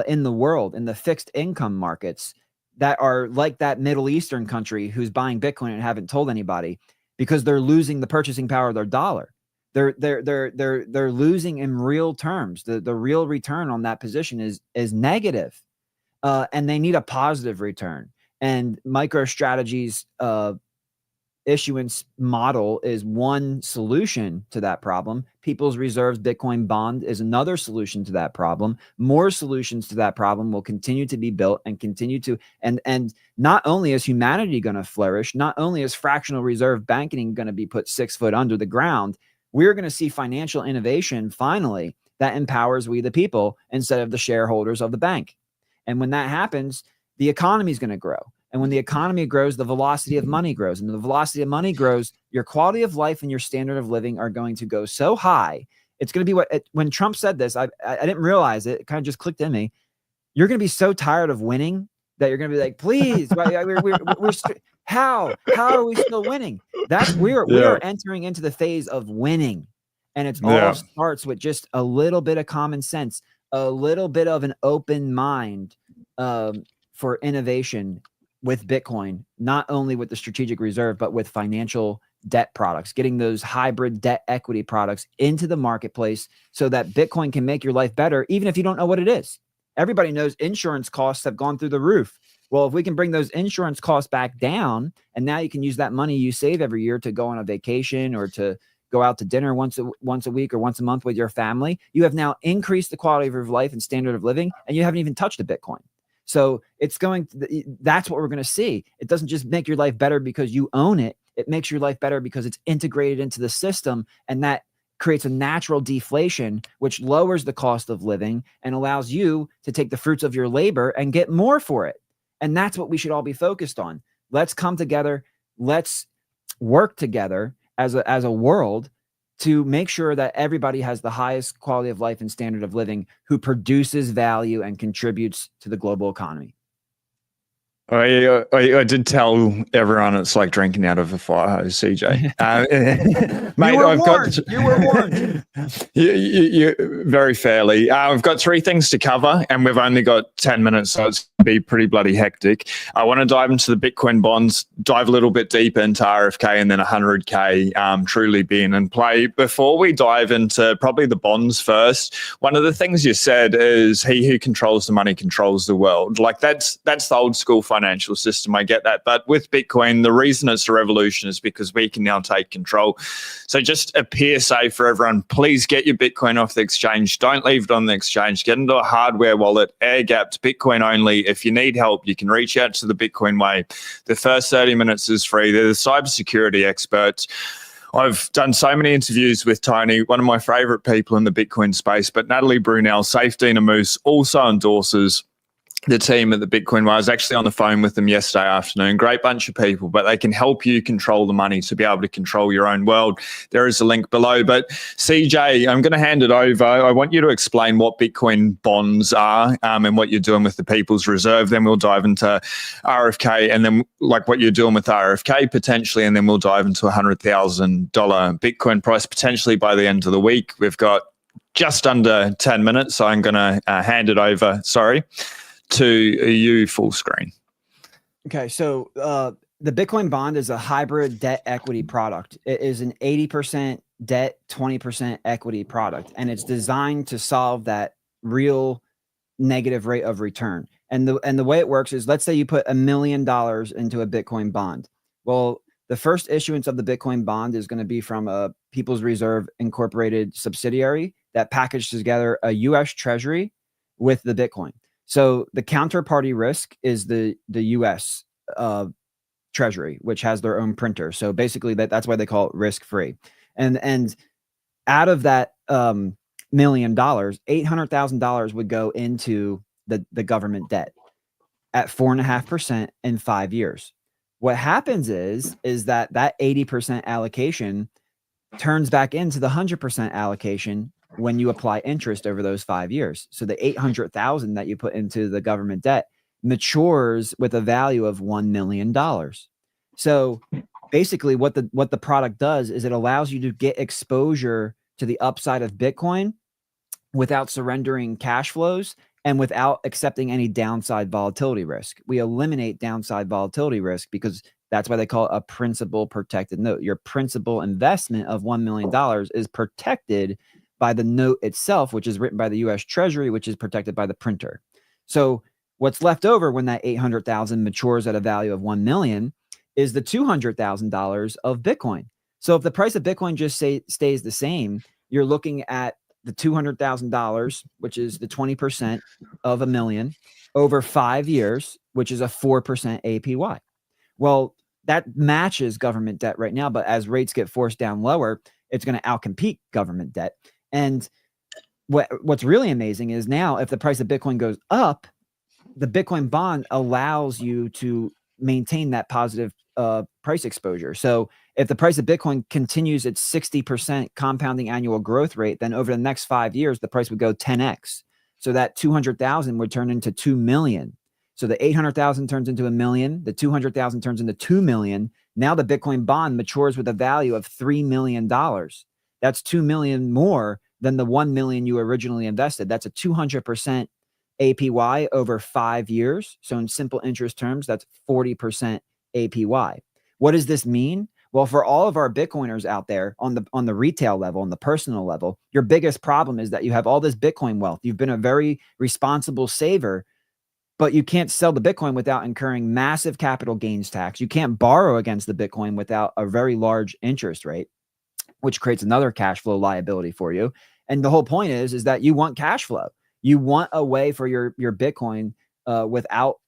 in the world in the fixed income markets that are like that Middle Eastern country who's buying Bitcoin and haven't told anybody, because they're losing the purchasing power of their dollar. They're losing in real terms. The real return on that position is negative, and they need a positive return. And MicroStrategy's issuance model is one solution to that problem. People's Reserves Bitcoin bond is another solution to that problem. More solutions to that problem will continue to be built and continue to, and not only is humanity going to flourish, not only is fractional reserve banking going to be put 6 foot under the ground, we're going to see financial innovation finally that empowers we the people instead of the shareholders of the bank. And when that happens, the economy is going to grow. And when the economy grows, the velocity of money grows. And the velocity of money grows, your quality of life and your standard of living are going to go so high. It's going to be when Trump said this, I didn't realize it. It kind of just clicked in me. You're going to be so tired of winning that you're going to be like, please, how are we still winning? We are entering into the phase of winning. And it's all starts with just a little bit of common sense, a little bit of an open mind for innovation with Bitcoin, not only with the strategic reserve, but with financial debt products, getting those hybrid debt equity products into the marketplace so that Bitcoin can make your life better, even if you don't know what it is. Everybody knows insurance costs have gone through the roof. Well, if we can bring those insurance costs back down, and now you can use that money you save every year to go on a vacation or to go out to dinner once a week or once a month with your family, you have now increased the quality of your life and standard of living, and you haven't even touched a Bitcoin. So that's what we're going to see. It doesn't just make your life better because you own it. It makes your life better because it's integrated into the system, and that creates a natural deflation, which lowers the cost of living and allows you to take the fruits of your labor and get more for it. And that's what we should all be focused on. Let's come together. Let's work together as a world to make sure that everybody has the highest quality of life and standard of living, who produces value and contributes to the global economy. I did tell everyone it's like drinking out of a fire hose, CJ. Mate, You were warned. You very fairly. I've got 3 things to cover, and we've only got 10 minutes, so it's going to be pretty bloody hectic. I want to dive into the Bitcoin bonds, dive a little bit deeper into RFK, and then 100K truly being in play. Before we dive into probably the bonds first, one of the things you said is he who controls the money controls the world. Like that's the old school financial system. I get that. But with Bitcoin, the reason it's a revolution is because we can now take control. So just a PSA for everyone, please get your Bitcoin off the exchange. Don't leave it on the exchange. Get into a hardware wallet, air-gapped, Bitcoin only. If you need help, you can reach out to the Bitcoin Way. The first 30 minutes is free. They're the cybersecurity experts. I've done so many interviews with Tony, one of my favorite people in the Bitcoin space, but Natalie Brunel, Safe Dina Moose, also endorses the team at the Bitcoin Way. I was actually on the phone with them yesterday afternoon. Great bunch of people, but they can help you control the money to be able to control your own world. There is a link below. But CJ, I'm going to hand it over. I want you to explain what Bitcoin bonds are and what you're doing with the People's Reserve. Then we'll dive into RFK, and then like what you're doing with RFK potentially, and then we'll dive into $100,000 Bitcoin price potentially by the end of the week. We've got just under 10 minutes, so I'm going to hand it over. To you full screen. Okay, so the Bitcoin bond is a hybrid debt equity product. It is an 80% debt, 20% equity product, and it's designed to solve that real negative rate of return. And the way it works is, let's say you put $1 million into a Bitcoin bond. Well, the first issuance of the Bitcoin bond is going to be from a People's Reserve Incorporated subsidiary that packaged together a U.S. Treasury with the Bitcoin. So the counterparty risk is the U.S. Treasury, which has their own printer. So basically, that's why they call it risk-free. And out of that $1 million, $800,000 would go into the government debt at 4.5% in 5 years. What happens is that 80% allocation turns back into the 100% allocation when you apply interest over those 5 years. So the 800,000 that you put into the government debt matures with a value of $1 million. So basically what the product does is it allows you to get exposure to the upside of Bitcoin without surrendering cash flows and without accepting any downside volatility risk. We eliminate downside volatility risk because that's why they call it a principal protected note. Your principal investment of $1 million is protected by the note itself, which is written by the US Treasury, which is protected by the printer. So what's left over when that 800,000 matures at a value of 1 million is the $200,000 of Bitcoin. So if the price of Bitcoin just stays the same, you're looking at the $200,000, which is the 20% of a million over 5 years, which is a 4% APY. Well, that matches government debt right now, but as rates get forced down lower, it's going to outcompete government debt. And what's really amazing is now if the price of Bitcoin goes up, the Bitcoin bond allows you to maintain that positive price exposure. So if the price of Bitcoin continues its 60% compounding annual growth rate, then over the next 5 years, the price would go 10x. So that 200,000 would turn into 2 million. So the 800,000 turns into 1 million. The 200,000 turns into 2 million. Now the Bitcoin bond matures with a value of $3 million. That's 2 million more than the 1 million you originally invested. That's a 200% APY over 5 years. So in simple interest terms, that's 40% APY. What does this mean? Well, for all of our Bitcoiners out there on the retail level, on the personal level, your biggest problem is that you have all this Bitcoin wealth. You've been a very responsible saver, but you can't sell the Bitcoin without incurring massive capital gains tax. You can't borrow against the Bitcoin without a very large interest rate, which creates another cash flow liability for you. And the whole point is that you want cash flow. You want a way for your Bitcoin without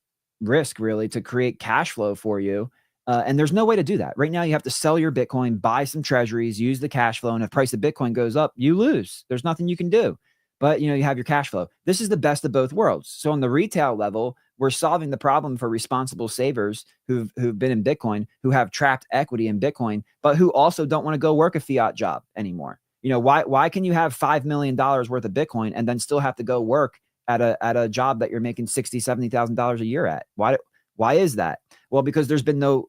risk, really, to create cash flow for you. And there's no way to do that. Right now, you have to sell your Bitcoin, buy some treasuries, use the cash flow. And if the price of Bitcoin goes up, you lose. There's nothing you can do. But, you have your cash flow. This is the best of both worlds. So on the retail level, we're solving the problem for responsible savers who've been in Bitcoin, who have trapped equity in Bitcoin, but who also don't want to go work a fiat job anymore. Why can you have $5 million worth of Bitcoin and then still have to go work at a job that you're making $60,000, $70,000 a year at? Why is that? Well, because there's been no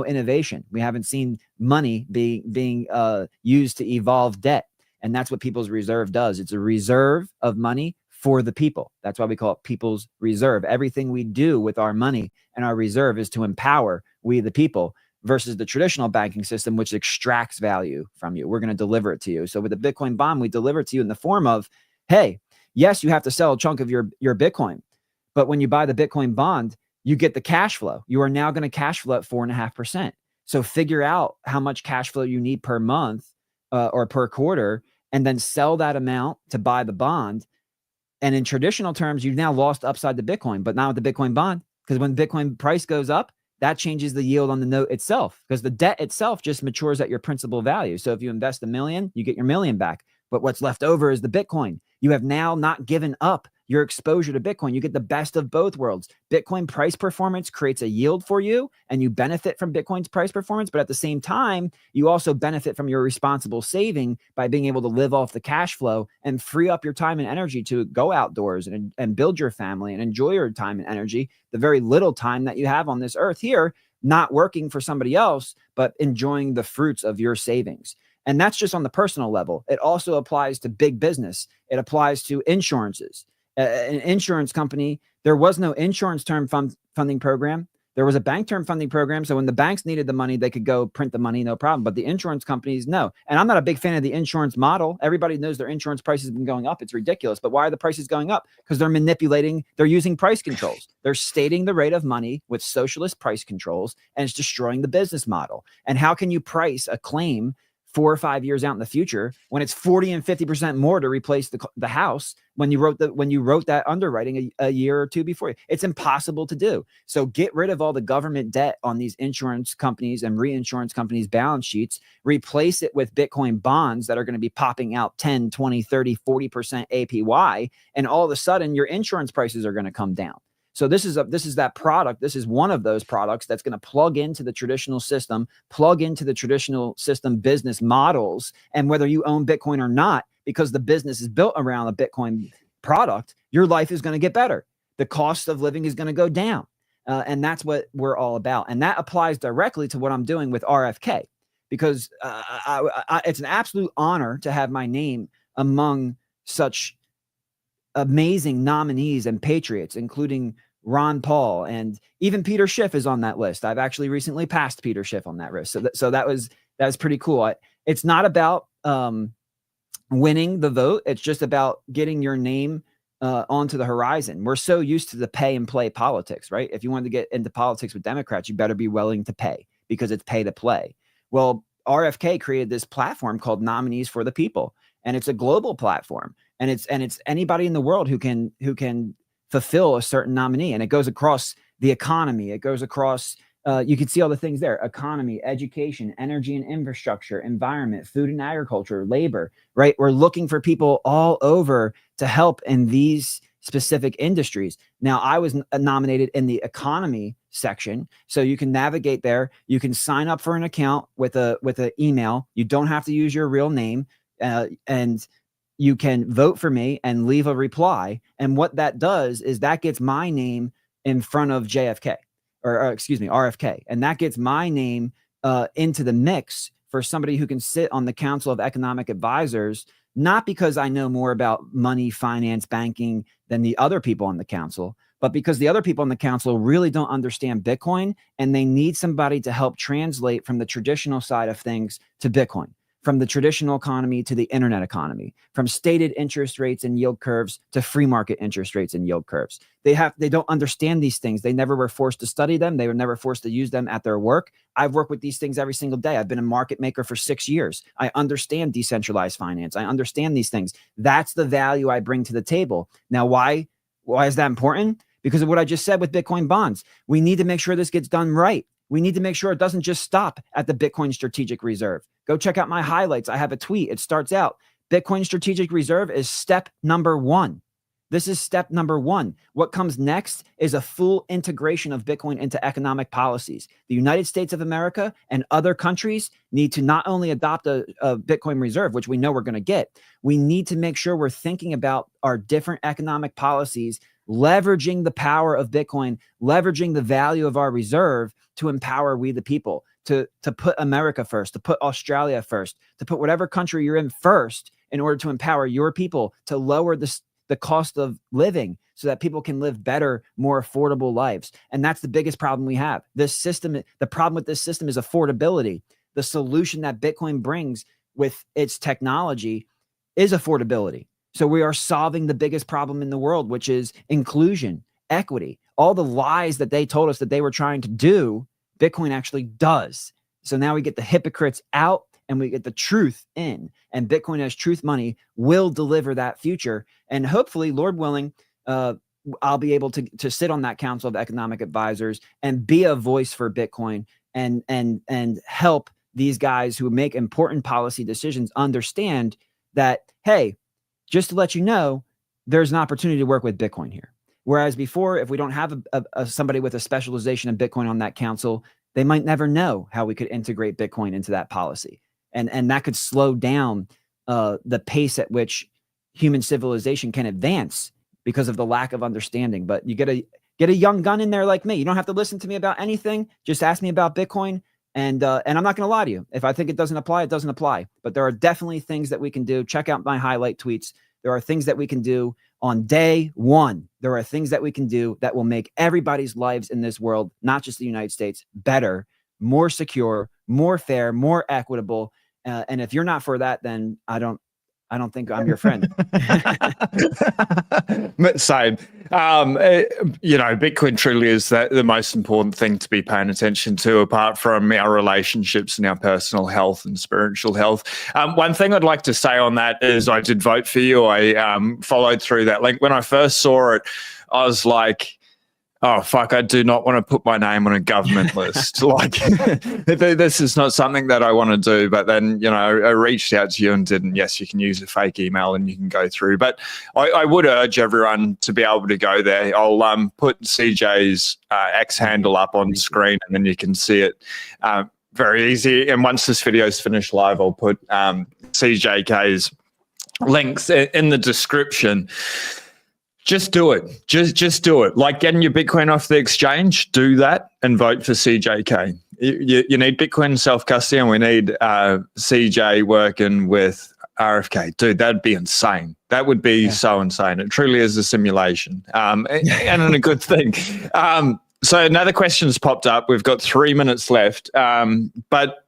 innovation. We haven't seen money being used to evolve debt. And that's what People's Reserve does. It's a reserve of money for the people. That's why we call it People's Reserve. Everything we do with our money and our reserve is to empower we the people, versus the traditional banking system, which extracts value from you. We're going to deliver it to you. So with the Bitcoin bond, we deliver it to you in the form of, hey, yes, you have to sell a chunk of your Bitcoin, but when you buy the Bitcoin bond, you get the cash flow. You are now going to cash flow at 4.5%. So figure out how much cash flow you need per month or per quarter, and then sell that amount to buy the bond. And in traditional terms, you've now lost upside to Bitcoin, but not with the Bitcoin bond, because when Bitcoin price goes up, that changes the yield on the note itself, because the debt itself just matures at your principal value. So if you invest $1 million, you get your $1 million back. But what's left over is the Bitcoin. You have now not given up your exposure to Bitcoin. You get the best of both worlds. Bitcoin price performance creates a yield for you, and you benefit from Bitcoin's price performance. But at the same time, you also benefit from your responsible saving by being able to live off the cash flow and free up your time and energy to go outdoors and build your family and enjoy your time and energy, the very little time that you have on this earth here, not working for somebody else, but enjoying the fruits of your savings. And that's just on the personal level. It also applies to big business. It applies to insurances. An insurance company, there was no insurance term funding program. There was a bank term funding program. So when the banks needed the money, they could go print the money, no problem. But the insurance companies, no. And I'm not a big fan of the insurance model. Everybody knows their insurance prices have been going up. It's ridiculous. But why are the prices going up? Because they're using price controls. They're stating the rate of money with socialist price controls, and it's destroying the business model. And how can you price a claim 4 or 5 years out in the future when it's 40 and 50% more to replace the house when you wrote that underwriting a year or two before? It's impossible to do. So get rid of all the government debt on these insurance companies and reinsurance companies' balance sheets, replace it with Bitcoin bonds that are going to be popping out 10, 20, 30, 40% APY. And all of a sudden your insurance prices are going to come down. So this is that product. This is one of those products that's going to plug into the traditional system, plug into the traditional system business models. And whether you own Bitcoin or not, because the business is built around a Bitcoin product, your life is going to get better. The cost of living is going to go down. And that's what we're all about. And that applies directly to what I'm doing with RFK, because it's an absolute honor to have my name among such amazing nominees and patriots, including Ron Paul, and even Peter Schiff is on that list. I've actually recently passed Peter Schiff on that list. So that was pretty cool. It's not about winning the vote. It's just about getting your name onto the horizon. We're so used to the pay and play politics, right? If you want to get into politics with Democrats, you better be willing to pay, because it's pay to play. Well, RFK created this platform called Nominees for the People, and it's a global platform, and it's anybody in the world who can fulfill a certain nominee, and it goes across the economy. It goes across you can see all the things there: economy, education, energy and infrastructure, environment, food and agriculture, labor, right? We're looking for people all over to help in these specific industries. Now, I was nominated in the economy section, so you can navigate there. You can sign up for an account with an email. You don't have to use your real name, and you can vote for me and leave a reply. And what that does is that gets my name in front of JFK. Or excuse me, RFK. And that gets my name into the mix for somebody who can sit on the Council of Economic Advisors, not because I know more about money, finance, banking than the other people on the council, but because the other people on the council really don't understand Bitcoin, and they need somebody to help translate from the traditional side of things to Bitcoin, from the traditional economy to the internet economy, from stated interest rates and yield curves to free market interest rates and yield curves. They don't understand these things. They never were forced to study them. They were never forced to use them at their work. I've worked with these things every single day. I've been a market maker for 6 years. I understand decentralized finance. I understand these things. That's the value I bring to the table. Now, why is that important? Because of what I just said with Bitcoin bonds. We need to make sure this gets done right. We need to make sure it doesn't just stop at the Bitcoin Strategic Reserve. Go check out my highlights. I have a tweet. It starts out, Bitcoin Strategic Reserve is step number 1. This is step number 1. What comes next is a full integration of Bitcoin into economic policies. The United States of America and other countries need to not only adopt a Bitcoin reserve, which we know we're going to get, we need to make sure we're thinking about our different economic policies, leveraging the power of Bitcoin, leveraging the value of our reserve to empower we the people, to put America first, to put Australia first, to put whatever country you're in first, in order to empower your people, to lower the cost of living so that people can live better, more affordable lives. And that's the biggest problem we have. This system, the problem with this system is affordability. The solution that Bitcoin brings with its technology is affordability. So we are solving the biggest problem in the world, which is inclusion, equity. All the lies that they told us that they were trying to do, Bitcoin actually does. So now we get the hypocrites out and we get the truth in. And Bitcoin as truth money will deliver that future. And hopefully, Lord willing, I'll be able to sit on that Council of Economic Advisors and be a voice for Bitcoin and help these guys who make important policy decisions understand that, hey, just to let you know, there's an opportunity to work with Bitcoin here. Whereas before, if we don't have somebody with a specialization in Bitcoin on that council, they might never know how we could integrate Bitcoin into that policy. And that could slow down the pace at which human civilization can advance because of the lack of understanding. But you get a young gun in there like me. You don't have to listen to me about anything. Just ask me about Bitcoin. And I'm not going to lie to you. If I think it doesn't apply, it doesn't apply. But there are definitely things that we can do. Check out my highlight tweets. There are things that we can do on day one. There are things that we can do that will make everybody's lives in this world, not just the United States, better, more secure, more fair, more equitable. And if you're not for that, then I don't think I'm your friend. Same. Bitcoin truly is the most important thing to be paying attention to, apart from our relationships and our personal health and spiritual health. One thing I'd like to say on that is I did vote for you. I followed through that link. When I first saw it, I was like, Oh, fuck, I do not want to put my name on a government list. Like, this is not something that I want to do. But then, I reached out to you and didn't. Yes, you can use a fake email and you can go through. But I would urge everyone to be able to go there. I'll put CJ's X handle up on screen and then you can see it very easy. And once this video is finished live, I'll put CJK's links in the description. Just do it. Just do it. Like getting your Bitcoin off the exchange, do that and vote for CJK. You need Bitcoin self-custody and we need CJ working with RFK. Dude, that'd be insane. That would be so insane. It truly is a simulation and a good thing. So another question's popped up. We've got 3 minutes left, but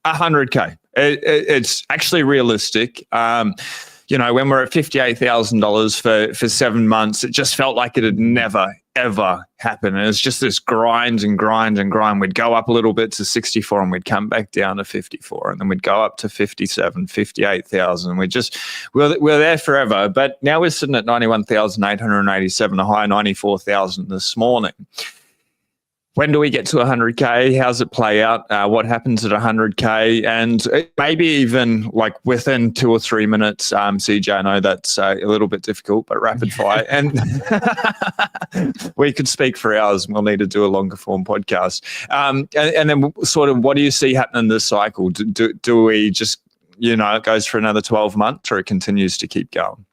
100K. It's actually realistic. When we're at $58,000 for 7 months, it just felt like it had never, ever happened. And it's just this grind and grind and grind. We'd go up a little bit to 64 and we'd come back down to 54. And then we'd go up to 57, 58,000. We're there forever. But now we're sitting at 91,887, a high 94,000 this morning. When do we get to 100K? How's it play out? What happens at 100K? And maybe even like within 2 or 3 minutes, CJ, I know that's a little bit difficult, but rapid fire. And we could speak for hours and we'll need to do a longer form podcast. And then sort of what do you see happening this cycle? Do we just, it goes for another 12 months or it continues to keep going?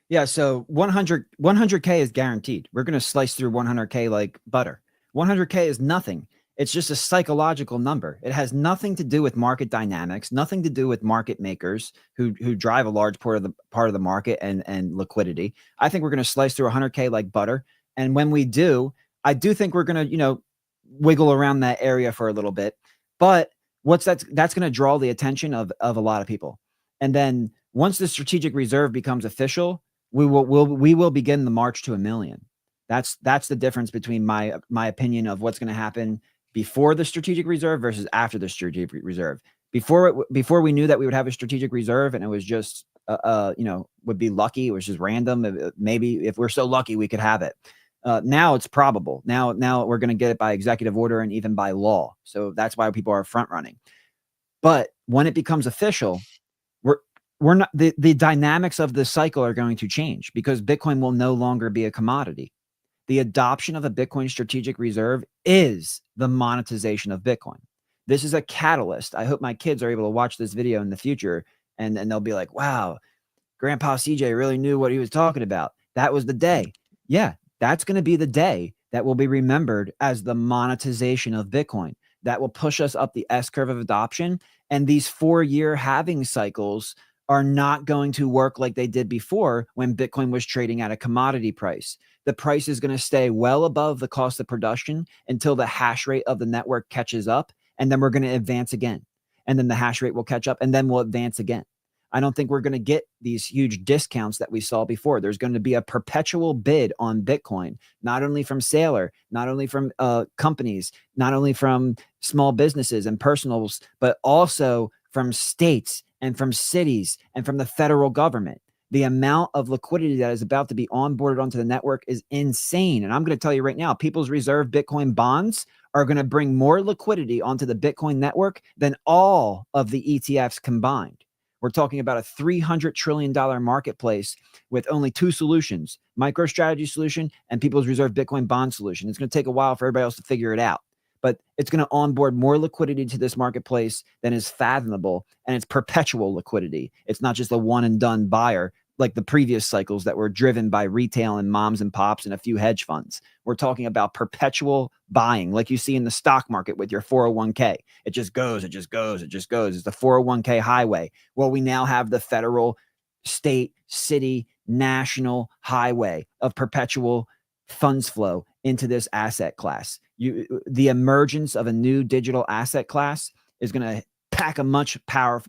Yeah, so 100K is guaranteed. We're going to slice through 100K like butter. 100K is nothing. It's just a psychological number. It has nothing to do with market dynamics, nothing to do with market makers who drive a large part of the market and liquidity. I think we're going to slice through 100K like butter. And when we do, I do think we're going to, wiggle around that area for a little bit. But that's going to draw the attention of a lot of people. And then once the strategic reserve becomes official, we will begin the march to 1 million. That's the difference between my opinion of what's going to happen before the strategic reserve versus after the strategic reserve. Before we knew that we would have a strategic reserve and it was just would be lucky, it was just random. Maybe if we're so lucky we could have it. Now it's probable. Now we're going to get it by executive order and even by law. So that's why people are front running. But when it becomes official, we're not the dynamics of the cycle are going to change because Bitcoin will no longer be a commodity. The adoption of a Bitcoin strategic reserve is the monetization of Bitcoin. This is a catalyst. I hope my kids are able to watch this video in the future and they'll be like, wow, Grandpa CJ really knew what he was talking about. That was the day. Yeah, that's going to be the day that will be remembered as the monetization of Bitcoin. That will push us up the S-curve of adoption. And these 4-year halving cycles are not going to work like they did before when Bitcoin was trading at a commodity price. The price is going to stay well above the cost of production until the hash rate of the network catches up, and then we're going to advance again. And then the hash rate will catch up, and then we'll advance again. I don't think we're going to get these huge discounts that we saw before. There's going to be a perpetual bid on Bitcoin, not only from Sailor, not only from companies, not only from small businesses and personals, but also from states and from cities and from the federal government. The amount of liquidity that is about to be onboarded onto the network is insane. And I'm going to tell you right now, People's Reserve Bitcoin bonds are going to bring more liquidity onto the Bitcoin network than all of the ETFs combined. We're talking about a $300 trillion marketplace with only 2 solutions, MicroStrategy solution and People's Reserve Bitcoin bond solution. It's going to take a while for everybody else to figure it out, but it's going to onboard more liquidity to this marketplace than is fathomable. And it's perpetual liquidity. It's not just a one and done buyer like the previous cycles that were driven by retail and moms and pops and a few hedge funds. We're talking about perpetual buying, like you see in the stock market with your 401k. It just goes, it just goes, it just goes. It's the 401k highway. Well, we now have the federal, state, city, national highway of perpetual funds flow into this asset class. The emergence of a new digital asset class is going to pack a much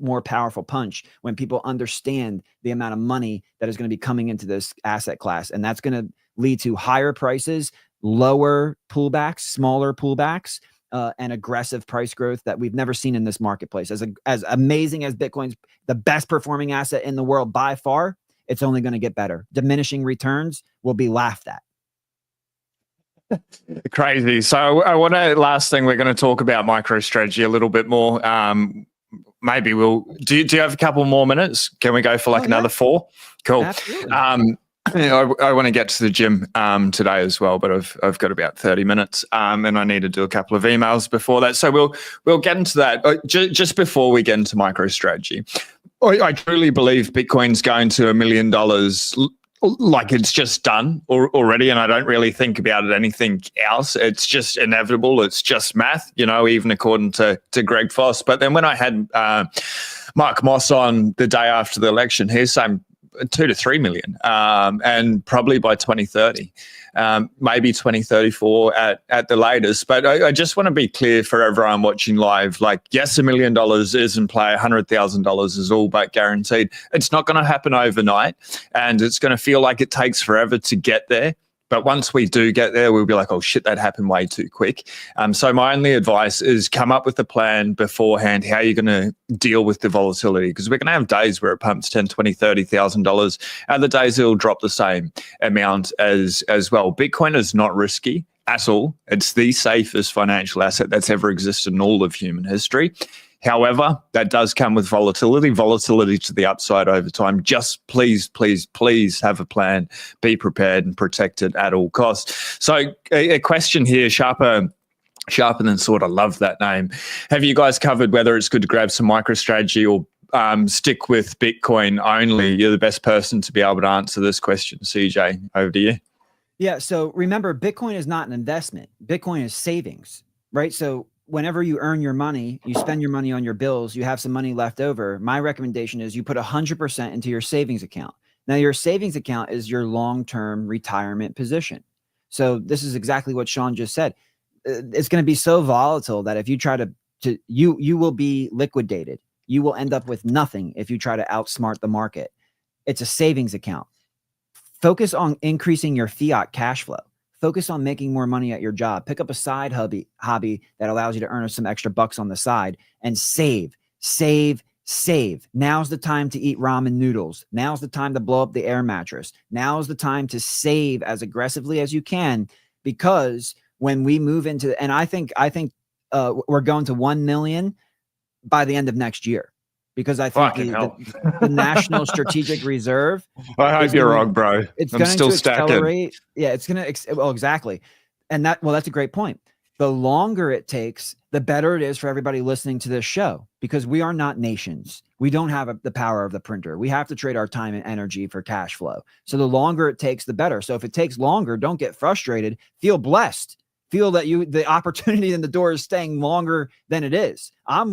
more powerful punch when people understand the amount of money that is going to be coming into this asset class. And that's going to lead to higher prices, lower pullbacks, smaller pullbacks, and aggressive price growth that we've never seen in this marketplace. As amazing as Bitcoin's the best performing asset in the world by far, it's only going to get better. Diminishing returns will be laughed at. Crazy. So I want to, last thing, we're going to talk about MicroStrategy a little bit more. Maybe we'll, do you have a couple more minutes? Can we go for like another 4? Cool. Absolutely. I want to get to the gym today as well, but I've got about 30 minutes and I need to do a couple of emails before that. So we'll get into that. Just before we get into MicroStrategy, I truly believe Bitcoin's going to $1 million, like it's just done already, and I don't really think about it anything else. It's just inevitable. It's just math, even according to Greg Foss. But then when I had Mark Moss on the day after the election, he's saying 2 to 3 million, and probably by 2030, maybe 2034 at the latest. But I just want to be clear for everyone watching live, like, yes, $1 million is in play, $100,000 is all but guaranteed. It's not going to happen overnight, and it's going to feel like it takes forever to get there. But once we do get there, we'll be like, oh shit, that happened way too quick. So my only advice is come up with a plan beforehand, how you're going to deal with the volatility, because we're going to have days where it pumps $10,000, $20,000, $30,000. Other days it'll drop the same amount as well. Bitcoin is not risky at all. It's the safest financial asset that's ever existed in all of human history. However, that does come with volatility to the upside over time. Just please, please, please have a plan, be prepared and protected at all costs. So a question here, Sharper than Sword, I love that name. Have you guys covered whether it's good to grab some MicroStrategy or stick with Bitcoin only? You're the best person to be able to answer this question. CJ, over to you. Yeah, so remember, Bitcoin is not an investment. Bitcoin is savings, right? So whenever you earn your money, you spend your money on your bills, you have some money left over. My recommendation is you put 100% into your savings account. Now, your savings account is your long-term retirement position. So this is exactly what Sean just said. It's going to be so volatile that if you try you will be liquidated. You will end up with nothing if you try to outsmart the market. It's a savings account. Focus on increasing your fiat cash flow. Focus on making more money at your job. Pick up a side hobby that allows you to earn some extra bucks on the side and save. Now's the time to eat ramen noodles. Now's the time to blow up the air mattress. Now's the time to save as aggressively as you can, because when we move into, and I think we're going to 1 million by the end of next year, because I think the National Strategic Reserve. I hope you're wrong, bro. It's going to accelerate. Yeah, it's going to. Well, exactly. And that's a great point. The longer it takes, the better it is for everybody listening to this show, because we are not nations. We don't have the power of the printer. We have to trade our time and energy for cash flow. So the longer it takes, the better. So if it takes longer, don't get frustrated. Feel blessed. Feel that the opportunity in the door is staying longer than it is. I'm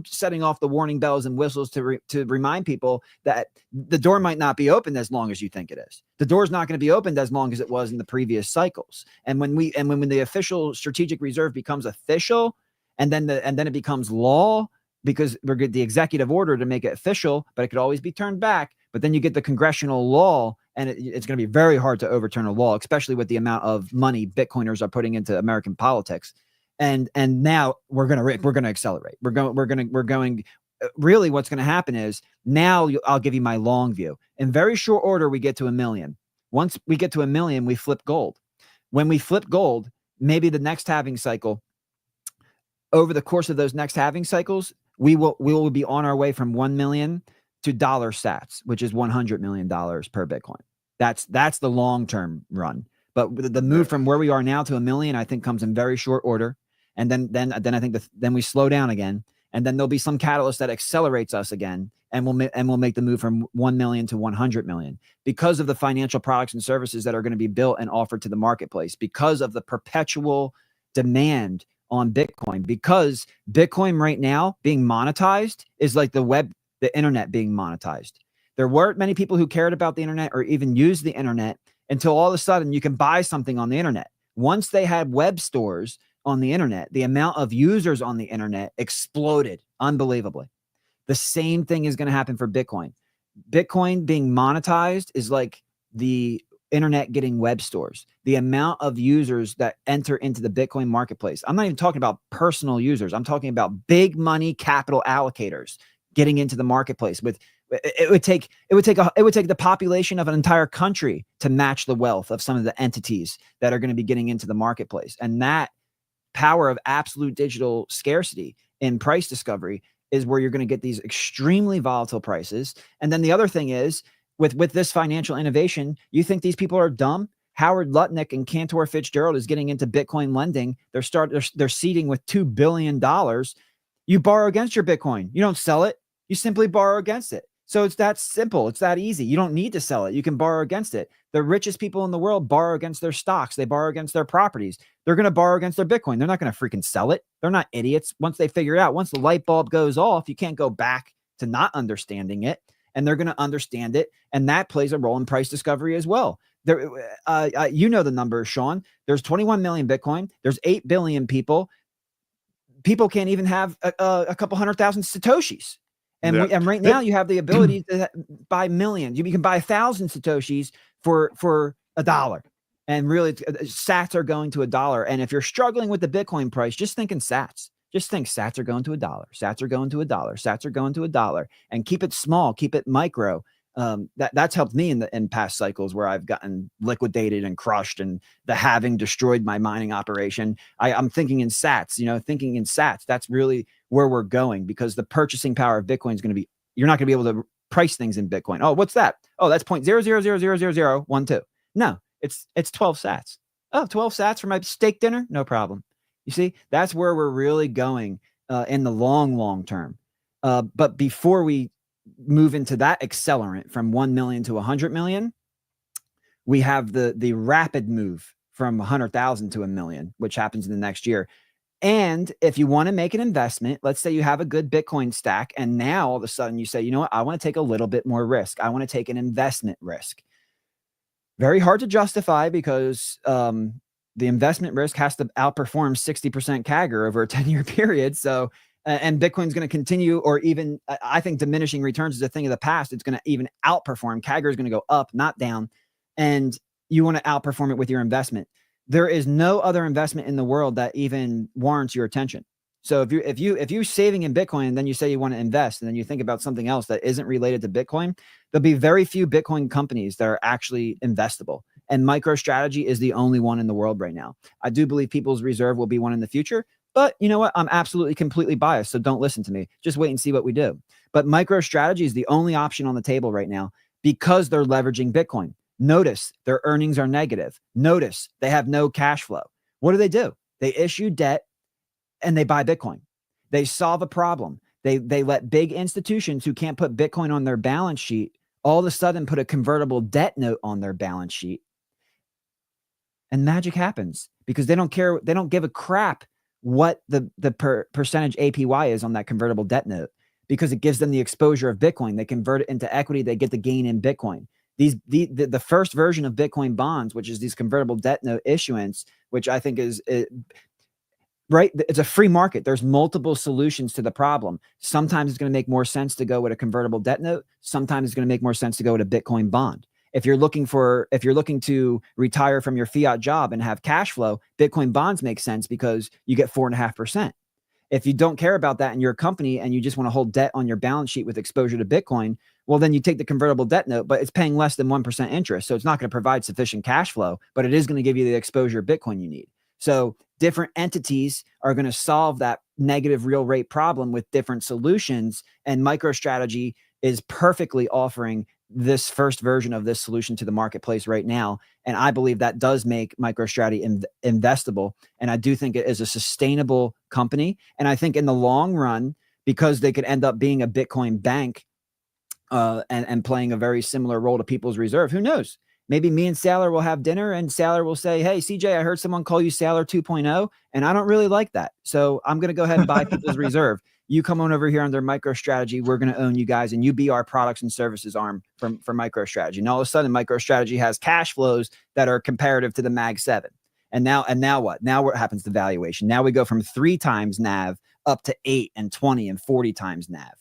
setting off the warning bells and whistles to remind people that the door might not be open as long as you think it is. The door's not going to be opened as long as it was in the previous cycles. And when the official strategic reserve becomes official, and then it becomes law, because we're getting the executive order to make it official, but it could always be turned back. But then you get the congressional law, and it's going to be very hard to overturn a law, especially with the amount of money Bitcoiners are putting into American politics. And now we're going to accelerate. We're going. Really, what's going to happen is now I'll give you my long view. In very short order, we get to 1 million. Once we get to 1 million, we flip gold. When we flip gold, maybe the next halving cycle. Over the course of those next halving cycles, we will be on our way from 1 million to dollar sats, which is $100 million per Bitcoin. That's the long-term run. But the move from where we are now to 1 million, I think, comes in very short order. And then I think then we slow down again, and then there'll be some catalyst that accelerates us again, and we'll make the move from 1 million to 100 million, because of the financial products and services that are going to be built and offered to the marketplace, because of the perpetual demand on Bitcoin, because Bitcoin right now being monetized is like the internet being monetized. There weren't many people who cared about the internet or even used the internet until all of a sudden you can buy something on the internet. Once they had web stores on the internet, the amount of users on the internet exploded unbelievably. The same thing is going to happen for Bitcoin. Bitcoin being monetized is like the internet getting web stores. The amount of users that enter into the Bitcoin marketplace. I'm not even talking about personal users. I'm talking about big money capital allocators getting into the marketplace with It would take the population of an entire country to match the wealth of some of the entities that are going to be getting into the marketplace. And that power of absolute digital scarcity in price discovery is where you're going to get these extremely volatile prices. And then the other thing is with this financial innovation, you think these people are dumb? Howard Lutnick and Cantor Fitzgerald is getting into Bitcoin lending. They're seeding with $2 billion. You borrow against your Bitcoin. You don't sell it. You simply borrow against it. So it's that simple. It's that easy. You don't need to sell it. You can borrow against it. The richest people in the world borrow against their stocks. They borrow against their properties. They're going to borrow against their Bitcoin. They're not going to freaking sell it. They're not idiots. Once they figure it out, once the light bulb goes off, you can't go back to not understanding it. And they're going to understand it. And that plays a role in price discovery as well. There, you know the numbers, Sean. There's 21 million Bitcoin. There's 8 billion people. People can't even have a couple 100,000 Satoshis. And, and right now you have the ability to buy millions. You can buy 1,000 Satoshis for $1. And really, sats are going to $1. And if you're struggling with the Bitcoin price, just think in sats. Just think sats are going to $1. Sats are going to $1. Sats are going to $1. And keep it small. Keep it micro. That's helped me in past cycles where I've gotten liquidated and crushed, and the halving destroyed my mining operation. I'm thinking in sats, thinking in sats. That's really where we're going, because the purchasing power of Bitcoin is going to be, you're not going to be able to price things in Bitcoin. Oh, what's that? Oh, that's 0.00000012. No, it's 12 sats. Oh, 12 sats for my steak dinner? No problem. You see, that's where we're really going in the long term. But before we move into that accelerant from 1 million to 100 million, we have the rapid move from 100,000 to 1 million, which happens in the next year. And if you want to make an investment, let's say you have a good Bitcoin stack, and now all of a sudden you say, you know what, I want to take a little bit more risk. I want to take an investment risk. Very hard to justify, because the investment risk has to outperform 60% CAGR over a 10-year period. So, and Bitcoin's going to continue, or even, I think diminishing returns is a thing of the past. It's going to even outperform. CAGR is going to go up, not down. And you want to outperform it with your investment. There is no other investment in the world that even warrants your attention. So if you're saving in Bitcoin and then you say you want to invest, and then you think about something else that isn't related to Bitcoin, there'll be very few Bitcoin companies that are actually investable. And MicroStrategy is the only one in the world right now. I do believe People's Reserve will be one in the future, but you know what? I'm absolutely completely biased, so don't listen to me. Just wait and see what we do. But MicroStrategy is the only option on the table right now, because they're leveraging Bitcoin. Notice their earnings are negative. Notice they have no cash flow. What do? They issue debt and they buy Bitcoin. They solve a problem. They let big institutions who can't put Bitcoin on their balance sheet all of a sudden put a convertible debt note on their balance sheet. And magic happens, because they don't care. They don't give a crap what the percentage APY is on that convertible debt note, because it gives them the exposure of Bitcoin. They convert it into equity. They get the gain in Bitcoin. The first version of Bitcoin bonds, which is these convertible debt note issuance, which I think is right. It's a free market. There's multiple solutions to the problem. Sometimes it's going to make more sense to go with a convertible debt note. Sometimes it's going to make more sense to go with a Bitcoin bond. If you're looking to retire from your fiat job and have cash flow, Bitcoin bonds make sense, because you get 4.5%. If you don't care about that in your company and you just want to hold debt on your balance sheet with exposure to Bitcoin, well, then you take the convertible debt note, but it's paying less than 1% interest. So it's not going to provide sufficient cash flow, but it is going to give you the exposure of Bitcoin you need. So different entities are going to solve that negative real rate problem with different solutions. And MicroStrategy is perfectly offering this first version of this solution to the marketplace right now. And I believe that does make MicroStrategy investable. And I do think it is a sustainable company. And I think in the long run, because they could end up being a Bitcoin bank and playing a very similar role to People's Reserve, who knows? Maybe me and Saylor will have dinner, and Saylor will say, hey, CJ, I heard someone call you Saylor 2.0, and I don't really like that. So I'm going to go ahead and buy People's Reserve. You come on over here under MicroStrategy. We're going to own you guys, and you be our products and services arm for MicroStrategy. And all of a sudden, MicroStrategy has cash flows that are comparative to the Mag 7. And now what? Now what happens to valuation? Now we go from 3 times NAV up to 8 and 20 and 40 times NAV.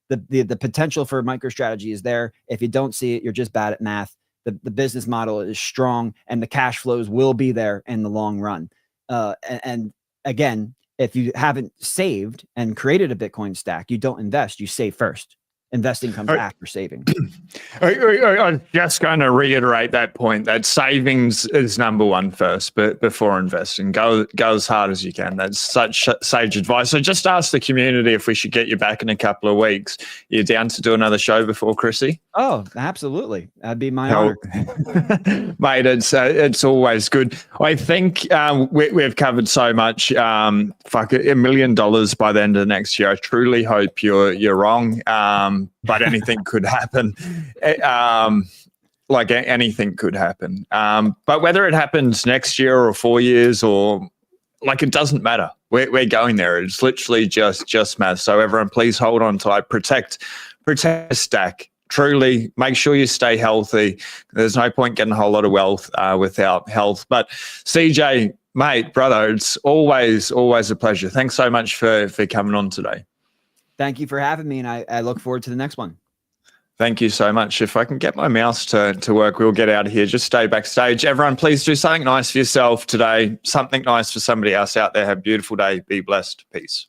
The potential for MicroStrategy is there. If you don't see it, you're just bad at math. The business model is strong, and the cash flows will be there in the long run. And again, if you haven't saved and created a Bitcoin stack, you don't invest, you save first. Investing comes after saving. I'm just going to reiterate that point, that savings is number one first, but before investing, go as hard as you can. That's such sage advice. So just ask the community if we should get you back in a couple of weeks. You're down to do another show before Chrissy? Oh, absolutely. That'd be my honor. Mate, it's always good. I think we've covered so much. $1 million by the end of next year. I truly hope you're wrong. But anything could happen. Like anything could happen. But whether it happens next year or 4 years or like, it doesn't matter. We're going there. It's literally just math. So everyone, please hold on tight. Protect the stack. Truly, make sure you stay healthy. There's no point getting a whole lot of wealth without health. But CJ, mate, brother, it's always a pleasure. Thanks so much for coming on today. Thank you for having me, and I look forward to the next one. Thank you so much. If I can get my mouse to work, we'll get out of here. Just stay backstage. Everyone, please do something nice for yourself today, something nice for somebody else out there. Have a beautiful day. Be blessed. Peace.